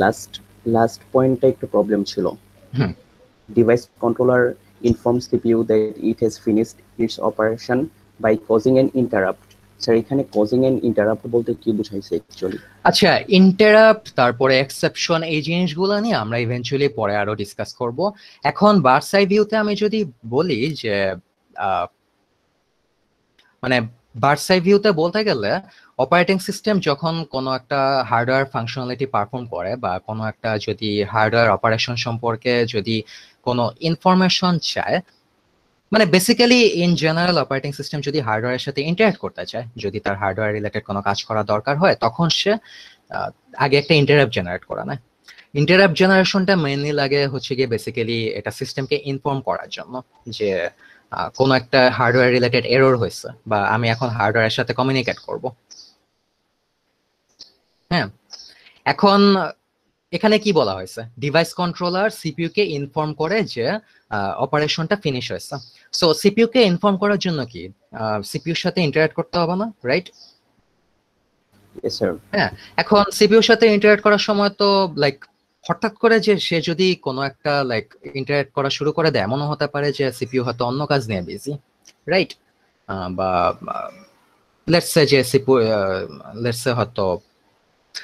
লাস্ট পয়েন্টটা একটু প্রবলেম ছিল। Hmm. Device controller informs CPU that it has finished its operation by causing an interrupt. Sir এখানে causing an interrupt বলতে কি বোঝাইছে অ্যাকচুয়ালি? আচ্ছা, ইন্টারাপ্ট তারপরে এক্সেপশন, এই জিনিসগুলো নিয়ে আমরা ইভেন্চুয়ালি পরে আরো ডিসকাস করব। এখন বার্ডস আই ভিউতে আমি যদি বলি যে মানে বার্ডস আই ভিউতে বলতে গেলে অপারেটিং সিস্টেম যখন কোনো একটা হার্ডওয়্যার ফাংশনালিটি পারফর্ম করে বা কোনো একটা যদি হার্ডওয়্যার অপারেশন সম্পর্কে যদি কোনো ইনফরমেশন চায়, মানে basically in general operating system যদি হার্ডওয়্যারের সাথে ইন্টারঅ্যাক্ট করতে চায়, যদি তার হার্ডওয়্যার রিলেটেড কোনো কাজ করা দরকার হয়, তখন সে আগে একটা ইন্টারাপ্ট জেনারেট করা নেয়। ইন্টারাপ্ট জেনারেশনটা মেইনলি লাগে হচ্ছে গিয়ে বেসিক্যালি এটা সিস্টেমকে ইনফর্ম করার জন্য যে কোনো একটা হার্ডওয়্যার রিলেটেড এরর হয়েছে বা আমি এখন হার্ডওয়্যারের সাথে কমিউনিকেট করব। হ্যাঁ, এখন এখানে কি বলা হয়েছে, ডিভাইস কন্ট্রোলার সিপিইউ কে ইনফর্ম করে যে অপারেশনটা ফিনিশ হয়েছে। সো সিপিইউ কে ইনফর্ম করার জন্য কি সিপিইউর সাথে ইন্টারঅ্যাক্ট করতে হবে না, রাইট? Yes sir. হ্যাঁ, এখন সিপিইউর সাথে ইন্টারঅ্যাক্ট করার সময় তো লাইক হঠাৎ করে যে সে যদি কোনো একটা লাইক ইন্টারঅ্যাক্ট করা শুরু করে দেয়, এমনও হতে পারে যে সিপিইউ হয়তো অন্য কাজ নিয়ে বিজি, রাইট? বা লেটস সে যে সিপিইউ লেটস সে হয়তো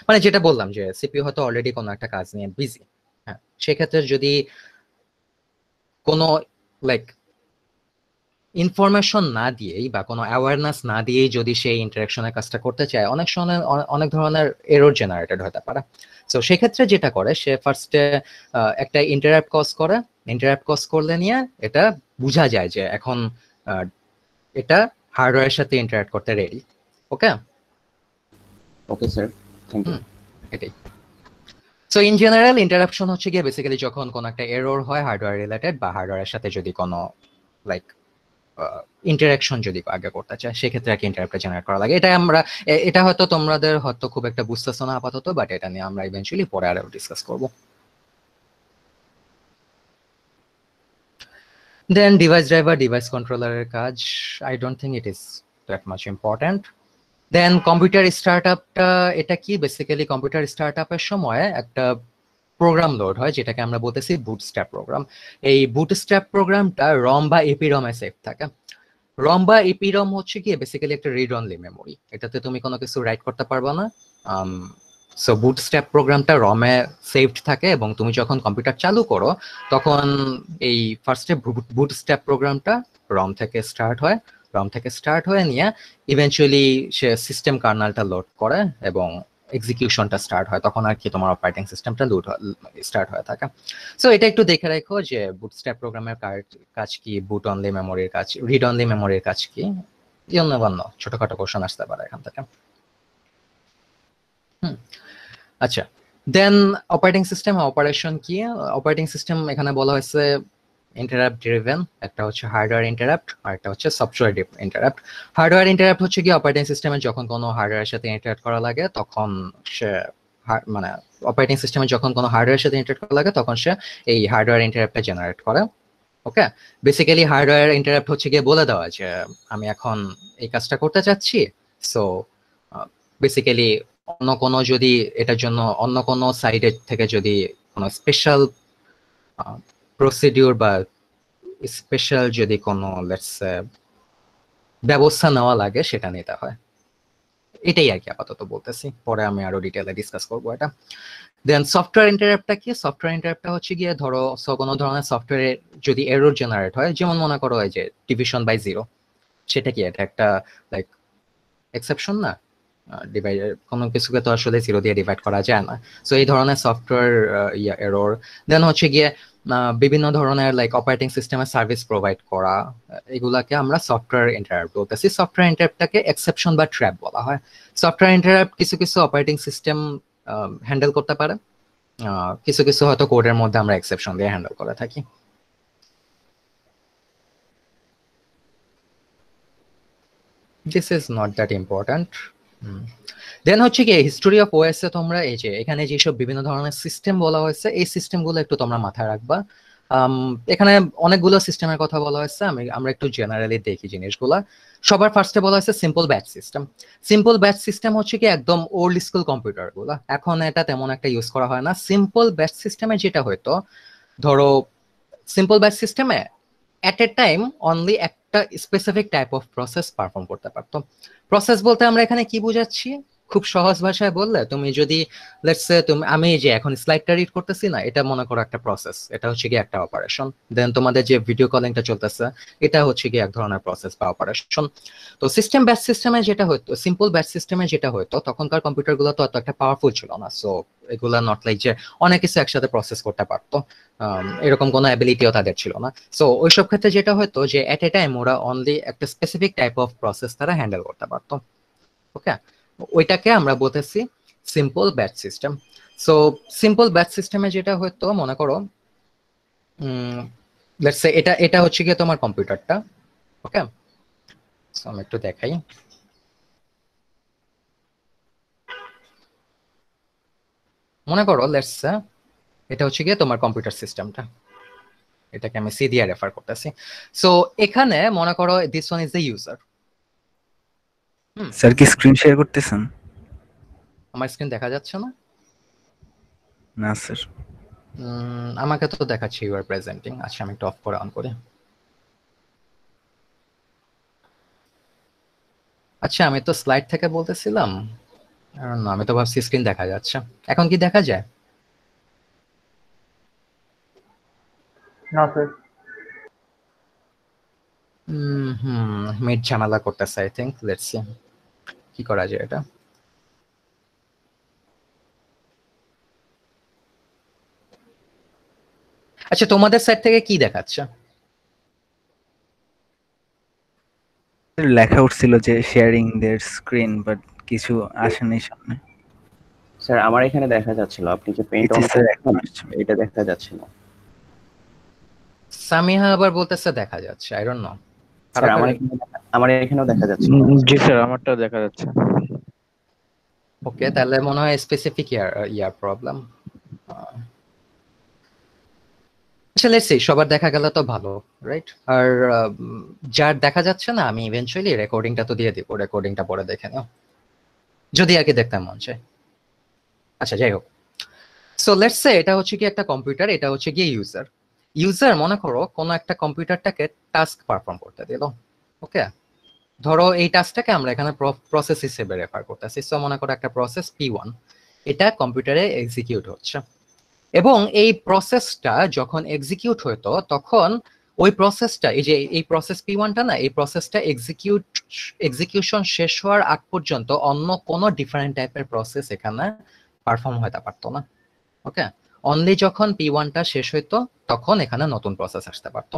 মানে যেটা বললাম যে সিপিইউ হয়তো অলরেডি কোনো একটা কাজ নিয়ে বিজি। হ্যাঁ, সেক্ষেত্রে যদি কোনো লাইক ইনফরমেশন না দিয়েই বা কোনো অ্যাওয়ারনেস না দিয়েই যদি সেই ইন্টারাকশনের কাজটা করতে চায়, অনেক সময় অনেক ধরনের এরর জেনারেটেড হতে পারে। সো সেক্ষেত্রে যেটা করে, সে ফার্স্টে একটা ইন্টারাপ্ট কজ করে, ইন্টারাপ্ট কজ করলে নিয়ে এটা বোঝা যায় যে এখন এটা হার্ডওয়্যারের সাথে ইন্টারাক্ট করতে ready. Okay okay sir, thank you. এটাই। সো ইন জেনারেল ইন্টারাপশন হচ্ছে গিয়ে বেসিক্যালি যখন কোনো একটা এরর হয় হার্ডওয়্যার রিলেটেড বা হার্ডওয়্যারের সাথে যদি কোনো লাইক ইন্টারাকশন যদি আগে করতে চায়, সেক্ষেত্রে আর কি ইন্টারাপ্টটা জেনারেট করা লাগে। এটা হয়তো তোমাদের হয়তো খুব একটা বুঝতেছো না আপাতত, বাট এটা নিয়ে আমরা ইভেন্চুয়ালি পরে আরো ডিসকাস করব। দেন ডিভাইস ড্রাইভার, ডিভাইস কন্ট্রোলারের কাজ, I don't think it is that much important. Then computer স্টার্টআপটা, এটা কি বেসিক্যালি কম্পিউটার স্টার্টআপের সময় একটা প্রোগ্রাম লোড হয় যেটাকে আমরা বলতেছি বুটস্ট্র্যাপ প্রোগ্রাম। এই বুটস্ট্র্যাপ প্রোগ্রামটা রম বা ইপিরমে সেভ থাকে। রম বা ইপিরম হচ্ছে কি বেসিক্যালি একটা রিড অনলি মেমোরি, এটাতে তুমি কোনো কিছু রাইট করতে পারবে না, সো বুটস্ট্র্যাপ প্রোগ্রামটা রমে সেভড থাকে এবং তুমি যখন কম্পিউটার চালু করো তখন এই ফার্স্টে বুটস্ট্র্যাপ প্রোগ্রামটা রম থেকে স্টার্ট হয়ে নিয়ে ইভেনচুয়ালি সে সিস্টেম কার্নালটা লোড করে এবং এক্সিকিউশনটা স্টার্ট হয়, তখন আর কি তোমার অপারেটিং সিস্টেমটা স্টার্ট হয়ে থাকে। সো এটা একটু দেখে রাখো যে বুটস্ট্র্যাপ প্রোগ্রামের কাজ কি, বুট অনলি মেমোরির কাজ, রিড অনলি মেমোরির কাজ কি, অন্য ছোটখাটো কোশ্চেন আসতে পারে এখান থেকে। আচ্ছা, দেন অপারেটিং সিস্টেম অপারেশন কি? অপারেটিং সিস্টেম এখানে বলা হয়েছে ইন্টারাপ্ট ড্রিভেন, একটা হচ্ছে হার্ডওয়্যার ইন্টারাপ্ট আর একটা হচ্ছে সফটওয়্যার ইন্টারাপ্ট। হার্ডওয়্যার ইন্টারাপ্ট হচ্ছে কি অপারেটিং সিস্টেমে যখন কোনো হার্ডওয়্যারের সাথে ইন্টারাক্ট করা লাগে তখন সে মানে অপারেটিং সিস্টেমে যখন কোনো হার্ডওয়্যারের সাথে ইন্টারাক্ট করা লাগে তখন সে এই হার্ডওয়্যার ইন্টারাপ্টটা জেনারেট করে। ওকে, বেসিক্যালি হার্ডওয়্যার ইন্টারাপ্ট হচ্ছে গিয়ে বলে দেওয়া যে আমি এখন এই কাজটা করতে চাচ্ছি, সো বেসিক্যালি অন্য কোনো যদি এটার জন্য অন্য কোনো সাইডের থেকে যদি কোনো স্পেশাল প্রসিডিউর বা স্পেশাল যদি কোনো লেটস ব্যবস্থা নেওয়া লাগে সেটা নিতে হয়। এটাই আর কি আপাতত বলতেছি, পরে আমি আরো ডিটেইলে ডিসকাস করবো এটা। দেন সফটওয়্যার ইন্টারাপ্টটা কি? সফটওয়্যার ইন্টারাপ্টটা হচ্ছে গিয়ে ধরো কোনো ধরনের সফটওয়্যারে যদি এরর জেনারেট হয়, যেমন মনে করো এই যে ডিভিশন বাই জিরো, সেটা কি? এটা একটা লাইক এক্সেপশন না? ডিভাইড কোনো কিছুকে তো আসলে জিরো দিয়ে ডিভাইড করা যায় না। সো এই ধরনের সফটওয়্যার এরর। দেন হচ্ছে গিয়ে বিভিন্ন ধরনের লাইক অপারেটিং সিস্টেমের সার্ভিস প্রোভাইড করা, এগুলাকে আমরা সফটওয়্যার ইন্টারাপ্ট বলতেছি। সফটওয়্যার ইন্টারাপ্টটাকে এক্সেপশন বা ট্র্যাপ বলা হয়। সফটওয়্যার ইন্টারাপ্ট কিছু কিছু অপারেটিং সিস্টেম হ্যান্ডেল করতে পারে, কিছু কিছু হয়তো কোডের মধ্যে আমরা এক্সেপশন দিয়ে হ্যান্ডেল করে থাকি। This is not that important. Then হচ্ছে কি হিস্টোরি অফ ওএস এ তোমরা এই যে এখানে যেসব বিভিন্ন ধরনের সিস্টেম বলা হয়েছে এই সিস্টেমগুলো একটু তোমরা মাথায় রাখবা। এখানে অনেকগুলো সিস্টেমের কথা বলা হয়েছে, আমরা একটু জেনারেলি দেখি জিনিসগুলা। সবার ফার্স্টে বলা হয়েছে simple batch system. Simple batch system হচ্ছে কি একদম ওল্ড স্কুল কম্পিউটার গুলা, এখন এটা তেমন একটা ইউজ করা হয় না। সিম্পল ব্যাচ সিস্টেমে যেটা হয়তো ধরো সিম্পল ব্যাচ সিস্টেমে এট এ টাইম অনলি একটা specific type of process perform করতে পারতো। প্রসেস বলতে আমরা এখানে কি বুঝাচ্ছি? খুব সহজ ভাষায় বললে, তুমি যদি লেটস সে আমি যে এখন স্লাইডটা রিড করতেছি না, এটা মনে করো একটা প্রসেস, এটা হচ্ছে কি একটা অপারেশন। দেন তোমাদের যে ভিডিও কলিংটা চলতেছে এটা হচ্ছে কি এক ধরনের প্রসেস বা অপারেশন। তো সিস্টেম ব্যাচ সিস্টেমে যেটা হতো, সিম্পল ব্যাচ সিস্টেমে যেটা হতো, তখনকার কম্পিউটারগুলো তো অত একটা পাওয়ারফুল ছিল না। সো এগুলা নট লাইক যে অনেক কিছু একসাথে প্রসেস করতে পারতো, এরকম কোনো অ্যাবিলিটিও তাদের ছিল না। সো ওইসব ক্ষেত্রে যেটা হতো যে এট এ টাইম ওরা অনলি একটা স্পেসিফিক টাইপ অফ প্রসেস তারা হ্যান্ডেল করতে পারতো। ওকে, ওইটাকে আমরা বলতেছি simple batch system. So simple batch সিস্টেমে যেটা হতো মনে করো লেটস সে এটা হচ্ছে গিয়ে তোমার কম্পিউটারটা। ওকে, সো আমি একটু দেখাই। মনে করো লেটস সে এটা হচ্ছে গিয়ে তোমার কম্পিউটার সিস্টেমটা, এটাকে আমি সি দিয়ে রেফার করতেছি। সো এখানে মনে করো this one is the user. Sir কি স্ক্রিন শেয়ার করতেছেন? আমার স্ক্রিন দেখা যাচ্ছে না? না স্যার। আমাকে তো দেখাচ্ছে ইউ আর প্রেজেন্টিং। আচ্ছা, আমি একটু অফ করে অন করি। আচ্ছা, আমি তো স্লাইড থেকে বলতেছিলাম, না আমি তো ভাবছি স্ক্রিন দেখা যাচ্ছে। এখন কি দেখা যায়? না স্যার। মিট ঝামেলা করতেছে আই থিঙ্ক। লেটস সি কি করা যায় এটা। আচ্ছা, তোমাদের সাইড থেকে কি দেখাচ্ছে? লেখা উঠছিল যে শেয়ারিং देयर স্ক্রিন, বাট কিছু আসেনি সামনে। স্যার আমার এখানে দেখা যাচ্ছিল, আপনি যে পেইন্ট অন করছেন এটা দেখা যাচ্ছে না। সামিহা আবার বলতেছে দেখা যাচ্ছে, আই ডোন্ট নো। স্যার আমার এখানেও দেখা যাচ্ছে। জি স্যার, আমারটাও দেখা যাচ্ছে। ওকে, তাহলে মনে হয় স্পেসিফিক ইয়ার প্রবলেম। আচ্ছা, লেটস সি, সবার দেখা গেল তো ভালো, রাইট? আর যার দেখা যাচ্ছে না, আমি ইভেন্চুয়ালি রেকর্ডিংটা তো দিয়ে দিব, রেকর্ডিংটা পরে দেখে নিও যদি আর কি দেখতে মন চায়। আচ্ছা, যাই হোক। সো লেটস সে এটা হচ্ছে কি একটা কম্পিউটার, এটা হচ্ছে কি ইউজার। ইউজার মনে করো কোনো একটা কম্পিউটারটাকে টাস্ক পারফর্ম করতে দিল। ওকে, ধরো এই টাস্কটাকে আমরা এখানে প্রসেস হিসেবে রেফার করতেছি। সো মনে করো একটা প্রসেস P1, এটা কম্পিউটারে এক্সিকিউট হচ্ছে। এবং এই প্রসেসটা যখন এক্সিকিউট হতো তখন ওই প্রসেসটা, এই যে এই প্রসেস P1টা না, এই প্রসেসটা এক্সিকিউশন শেষ হওয়ার আগ পর্যন্ত অন্য কোনো ডিফারেন্ট টাইপের প্রসেস এখানে পারফর্ম হতে পারতো না। ওকে, অনলি যখন P1টা শেষ হইতো তখন এখানে নতুন প্রসেস আসতে পারতো।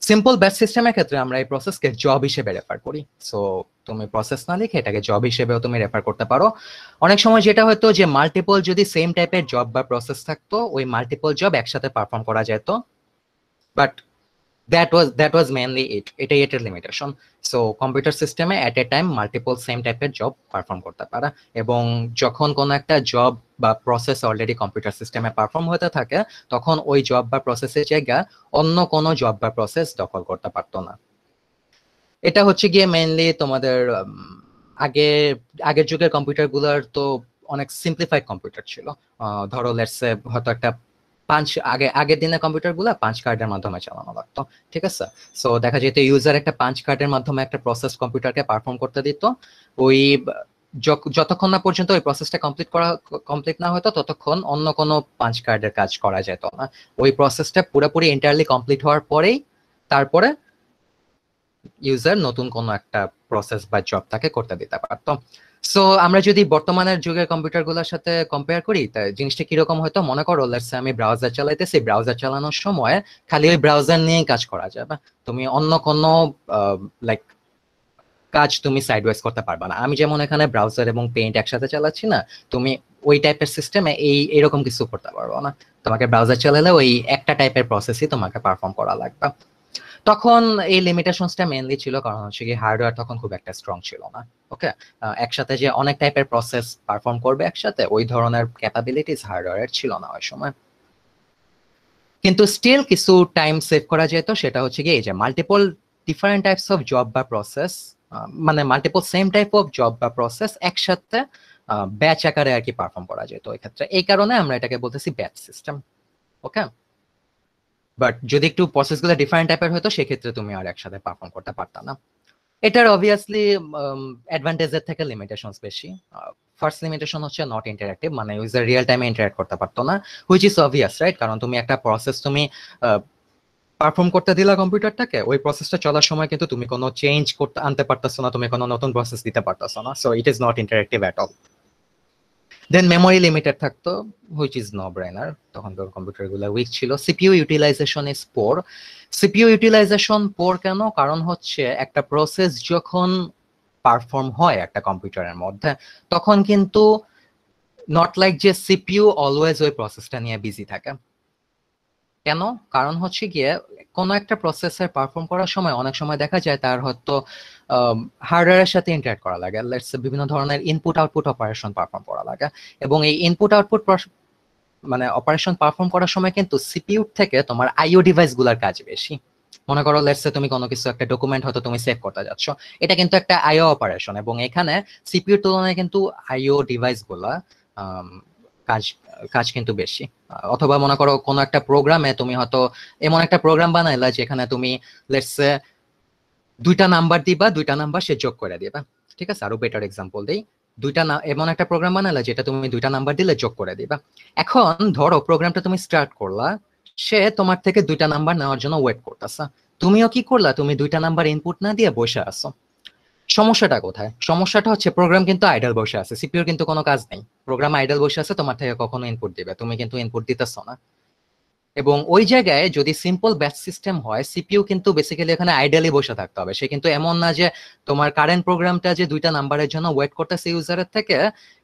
সিম্পল ব্যাচ সিস্টেমের ক্ষেত্রে আমরা এই প্রসেসকে জব হিসেবে রেফার করি। সো তুমি প্রসেস না লিখে এটাকে জব হিসেবেও তুমি রেফার করতে পারো। অনেক সময় যেটা হতো যে মাল্টিপল যদি সেম টাইপের জব বা প্রসেস থাকতো, ওই মাল্টিপল জব একসাথে পারফর্ম করা যেত, বাট that was mainly এটাই এটার লিমিটেশন। সো কম্পিউটার সিস্টেমে at a time multiple same টাইপের জব পারফর্ম করতে পারে, এবং যখন কোনো একটা জব বা প্রসেস অলরেডি কম্পিউটার সিস্টেমে পারফর্ম হতে থাকে তখন ওই জব বা প্রসেসের জায়গা অন্য কোনো জব বা প্রসেস দখল করতে পারতো না। এটা হচ্ছে গিয়ে মেইনলি তোমাদের আগের যুগের কম্পিউটারগুলোর তো অনেক সিম্পলিফাইড কম্পিউটার ছিল। ধরো লেটস সে হয়তো একটা আগের দিনের কম্পিউটারগুলো পাঁচ কার্ডের মাধ্যমে চালানো লাগতো, ঠিক আছে। সো দেখা যেত ইউজার একটা পাঁচ কার্ডের মাধ্যমে একটা প্রসেস কম্পিউটারকে পারফর্ম করতে দিত। ওই যতক্ষণ না পর্যন্ত ওই প্রসেসটা কমপ্লিট না হতো ততক্ষণ অন্য কোনো পাঁচ কার্ডের কাজ করা যেত না। ওই প্রসেসটা পুরোপুরি এন্টায়ারলি কমপ্লিট হওয়ার পরেই তারপরে ইউজার নতুন কোনো একটা প্রসেস বা জব তাকে করতে দিতে পারতো। সো আমরা যদি বর্তমানের যুগের কম্পিউটারগুলোর সাথে কম্পেয়ার করি, তাই জিনিসটা কিরকম হয়তো, মনে করো লেটস সে আমি ব্রাউজার চালাইতেছি, ব্রাউজার চালানোর সময় খালি ওই ব্রাউজার নিয়েই কাজ করা যাবে, তুমি অন্য কোনো লাইক কাজ তুমি সাইডওয়াইজ করতে পারবে না। আমি যেমন এখানে ব্রাউজার এবং পেইন্ট একসাথে চালাচ্ছি না, তুমি ওই টাইপের সিস্টেমে এইরকম কিছু করতে পারবো না। তোমাকে ব্রাউজার চালালে ওই একটা টাইপের প্রসেসই তোমাকে পারফর্ম করা লাগবে। তখন এই লিমিটেশনসটা মেইনলি ছিল কারণ হচ্ছে কি হার্ডওয়্যার তখন খুব একটা স্ট্রং ছিল না। ওকে, একসাথে যে অনেক টাইপের প্রসেস পারফর্ম করবে একসাথে, ওই ধরনের ক্যাপাবিলিটিস হার্ডওয়্যারের ছিল না ওই সময়। কিন্তু স্টিল কিছু টাইম সেভ করা যেত, সেটা হচ্ছে কি এই যে multiple different types of job বা প্রসেস, মানে multiple same type of job বা প্রসেস একসাথে ব্যাচ আকারে আর কি পারফর্ম করা যেত ওই ক্ষেত্রে। এই কারণে আমরা এটাকে বলতেছি ব্যাচ সিস্টেম। ওকে, বাট যদি একটু প্রসেসগুলো ডিফারেন্ট টাইপের হতো সেক্ষেত্রে তুমি আর একসাথে পারফর্ম করতে পারতা না। এটার অবভিয়াসলি অ্যাডভান্টেজের থেকে লিমিটেশনস বেশি। ফার্স্ট লিমিটেশন হচ্ছে নট ইন্টারঅ্যাক্টিভ, মানে ইউজার রিয়েল টাইমে ইন্টারঅ্যাক্ট করতে পারতো না, হুইচ ইজ অবভিয়াস রাইট, কারণ তুমি একটা প্রসেস তুমি পারফর্ম করতে দিলা কম্পিউটারটাকে, ওই প্রসেসটা চলার সময় কিন্তু তুমি কোনো চেঞ্জ করতে আনতে পারতেছো না, তুমি কোনো নতুন প্রসেস দিতে পারতেছো না। So it is not interactive at all. Then memory limited থাকতো, হুইচ ইজ নো ব্রেনার, তখনকার কম্পিউটারগুলো উইক ছিল। CPU utilization is poor. CPU utilization poor কেন? কারণ হচ্ছে একটা প্রসেস যখন পারফর্ম হয় একটা কম্পিউটারের মধ্যে তখন কিন্তু নট লাইক যে সিপিইউ অলওয়েজ ওই প্রসেসটা নিয়ে বিজি থাকে। কেন? কারণ হচ্ছে গিয়ে কোনো একটা প্রসেসর পারফর্ম করার সময় অনেক সময় দেখা যায় তার হয়তো হার্ডওয়্যারের সাথে ইন্টারঅ্যাক্ট করা লাগে, লেটস সে বিভিন্ন ধরনের ইনপুট আউটপুট অপারেশন পারফর্ম করা লাগে, এবং এই ইনপুট আউটপুট মানে অপারেশন পারফর্ম করার সময় কিন্তু সিপিইউ থেকে তোমার আইও ডিভাইসগুলোর কাজ বেশি। মনে করো লেটস সে তুমি কোনো কিছু একটা ডকুমেন্ট হয়তো তুমি সেভ করতে যাচ্ছ, এটা কিন্তু একটা আইও অপারেশন, এবং এখানে সিপিইউর তুলনায় কিন্তু আইও ডিভাইসগুলা কাজ কিন্তু বেশি। অথবা মনে করো কোনো একটা প্রোগ্রামে তুমি হয়তো এমন একটা প্রোগ্রাম বানাইলা যেখানে তুমি লেটস সে দুইটা নাম্বার দিবা, দুইটা নাম্বার সে যোগ করে দিবা, ঠিক আছে। আরো বেটার এক্সাম্পল দেই, এমন একটা প্রোগ্রাম বানাইলা যেটা তুমি দুইটা নাম্বার দিলে যোগ করে দিবা। এখন ধরো প্রোগ্রামটা তুমি স্টার্ট করলা, সে তোমার থেকে দুইটা নাম্বার নেওয়ার জন্য ওয়েট করতেছে, তুমিও কি করলা, তুমি দুইটা নাম্বার ইনপুট না দিয়ে বসে আসো। সমস্যাটা কোথায়? সমস্যাটা হচ্ছে প্রোগ্রাম কিন্তু আইডল বসে আছে, সিপিইউর কিন্তু কোনো কাজ নেই, প্রোগ্রাম আইডল বসে আছে, তোমার থেকে কখনো ইনপুট দিবে, তুমি কিন্তু ইনপুট দিতেছ না। এবং ওই জায়গায় যদি সিম্পল ব্যাচ সিস্টেম হয়, সিপিইউ কিন্তু বেসিক্যালি এখানে আইডালি বসে থাকতে হবে, সে কিন্তু এমন না যে তোমার কারেন্ট প্রোগ্রামটা যে দুইটা নাম্বারের জন্য ওয়েট করতেছে ইউজারের থেকে,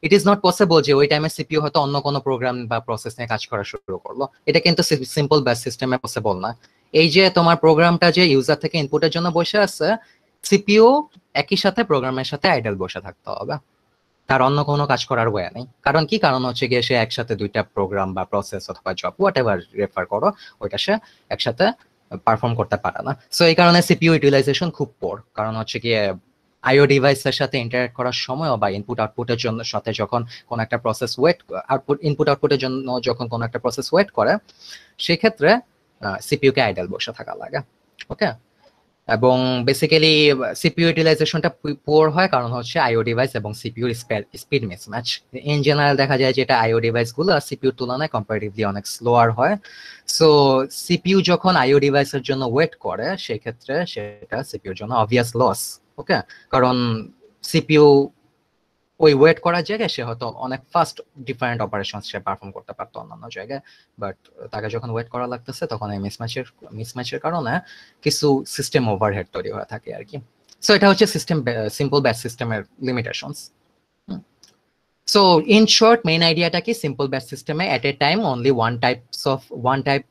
ইট ইজ নট পসিবল যে ওই টাইমে সিপিইউ হয়তো অন্য কোনো প্রোগ্রাম বা প্রসেস নিয়ে কাজ করা শুরু করলো, এটা কিন্তু সিম্পল ব্যাচ সিস্টেমে পসিবল না। এই যে তোমার প্রোগ্রামটা যে ইউজার থেকে ইনপুটের জন্য বসে আছে, সিপিইউ একই সাথে প্রোগ্রামের সাথে আইডল বসে থাকতে হবে, তার অন্য কোনো কাজ করার ওয়ে নেই। কারণ কি? কারণ হচ্ছে গিয়ে সে একসাথে দুইটা প্রোগ্রাম বা প্রসেস অথবা জব হোয়াট এভার রেফার করো, ওইটা সে একসাথে পারফর্ম করতে পারে না। সো এই কারণে সিপিইউ ইউটিলাইজেশন খুব পোর, কারণ হচ্ছে গিয়ে আইও ডিভাইসের সাথে ইন্টারঅ্যাক্ট করার সময় বা ইনপুট আউটপুটের জন্য সাথে যখন কোন একটা প্রসেস ইনপুট আউটপুটের জন্য যখন কোন একটা প্রসেস ওয়েট করে, সেক্ষেত্রে সিপিইউ কে আইডল বসে থাকা লাগে। ওকে, এবং বেসিক্যালি সিপিইউ ইউটিলাইজেশনটা পুয়ার হয় কারণ হচ্ছে আইও ডিভাইস এবং সিপিইউর স্পিড মিসম্যাচ। ইন জেনারেল দেখা যায় যেটা আইও ডিভাইস গুলো আর সিপিইউর তুলনায় কম্পারেটিভলি অনেক স্লোয়ার হয়। সো সিপিইউ যখন আইও ডিভাইসের জন্য ওয়েট করে সেক্ষেত্রে সেটা সিপিইউর জন্য অবভিয়াস লস। ওকে, কারণ সিপিইউ ওই ওয়েট করার জায়গায় সে হয়তো অনেক ফাস্ট ডিফারেন্ট অপারেশন সে পারফর্ম করতে পারতো অন্যান্য জায়গায়, বাট তাকে যখন ওয়েট করা লাগতেছে তখন এই মিসম্যাচের কারণে কিছু সিস্টেম ওভারহেড তৈরি হয়ে থাকে আর কি। সো এটা হচ্ছে সিম্পল ব্যাচ সিস্টেমের limitations. So in short main আইডিয়াটা কি, সিম্পল ব্যাচ সিস্টেমে at a time only one type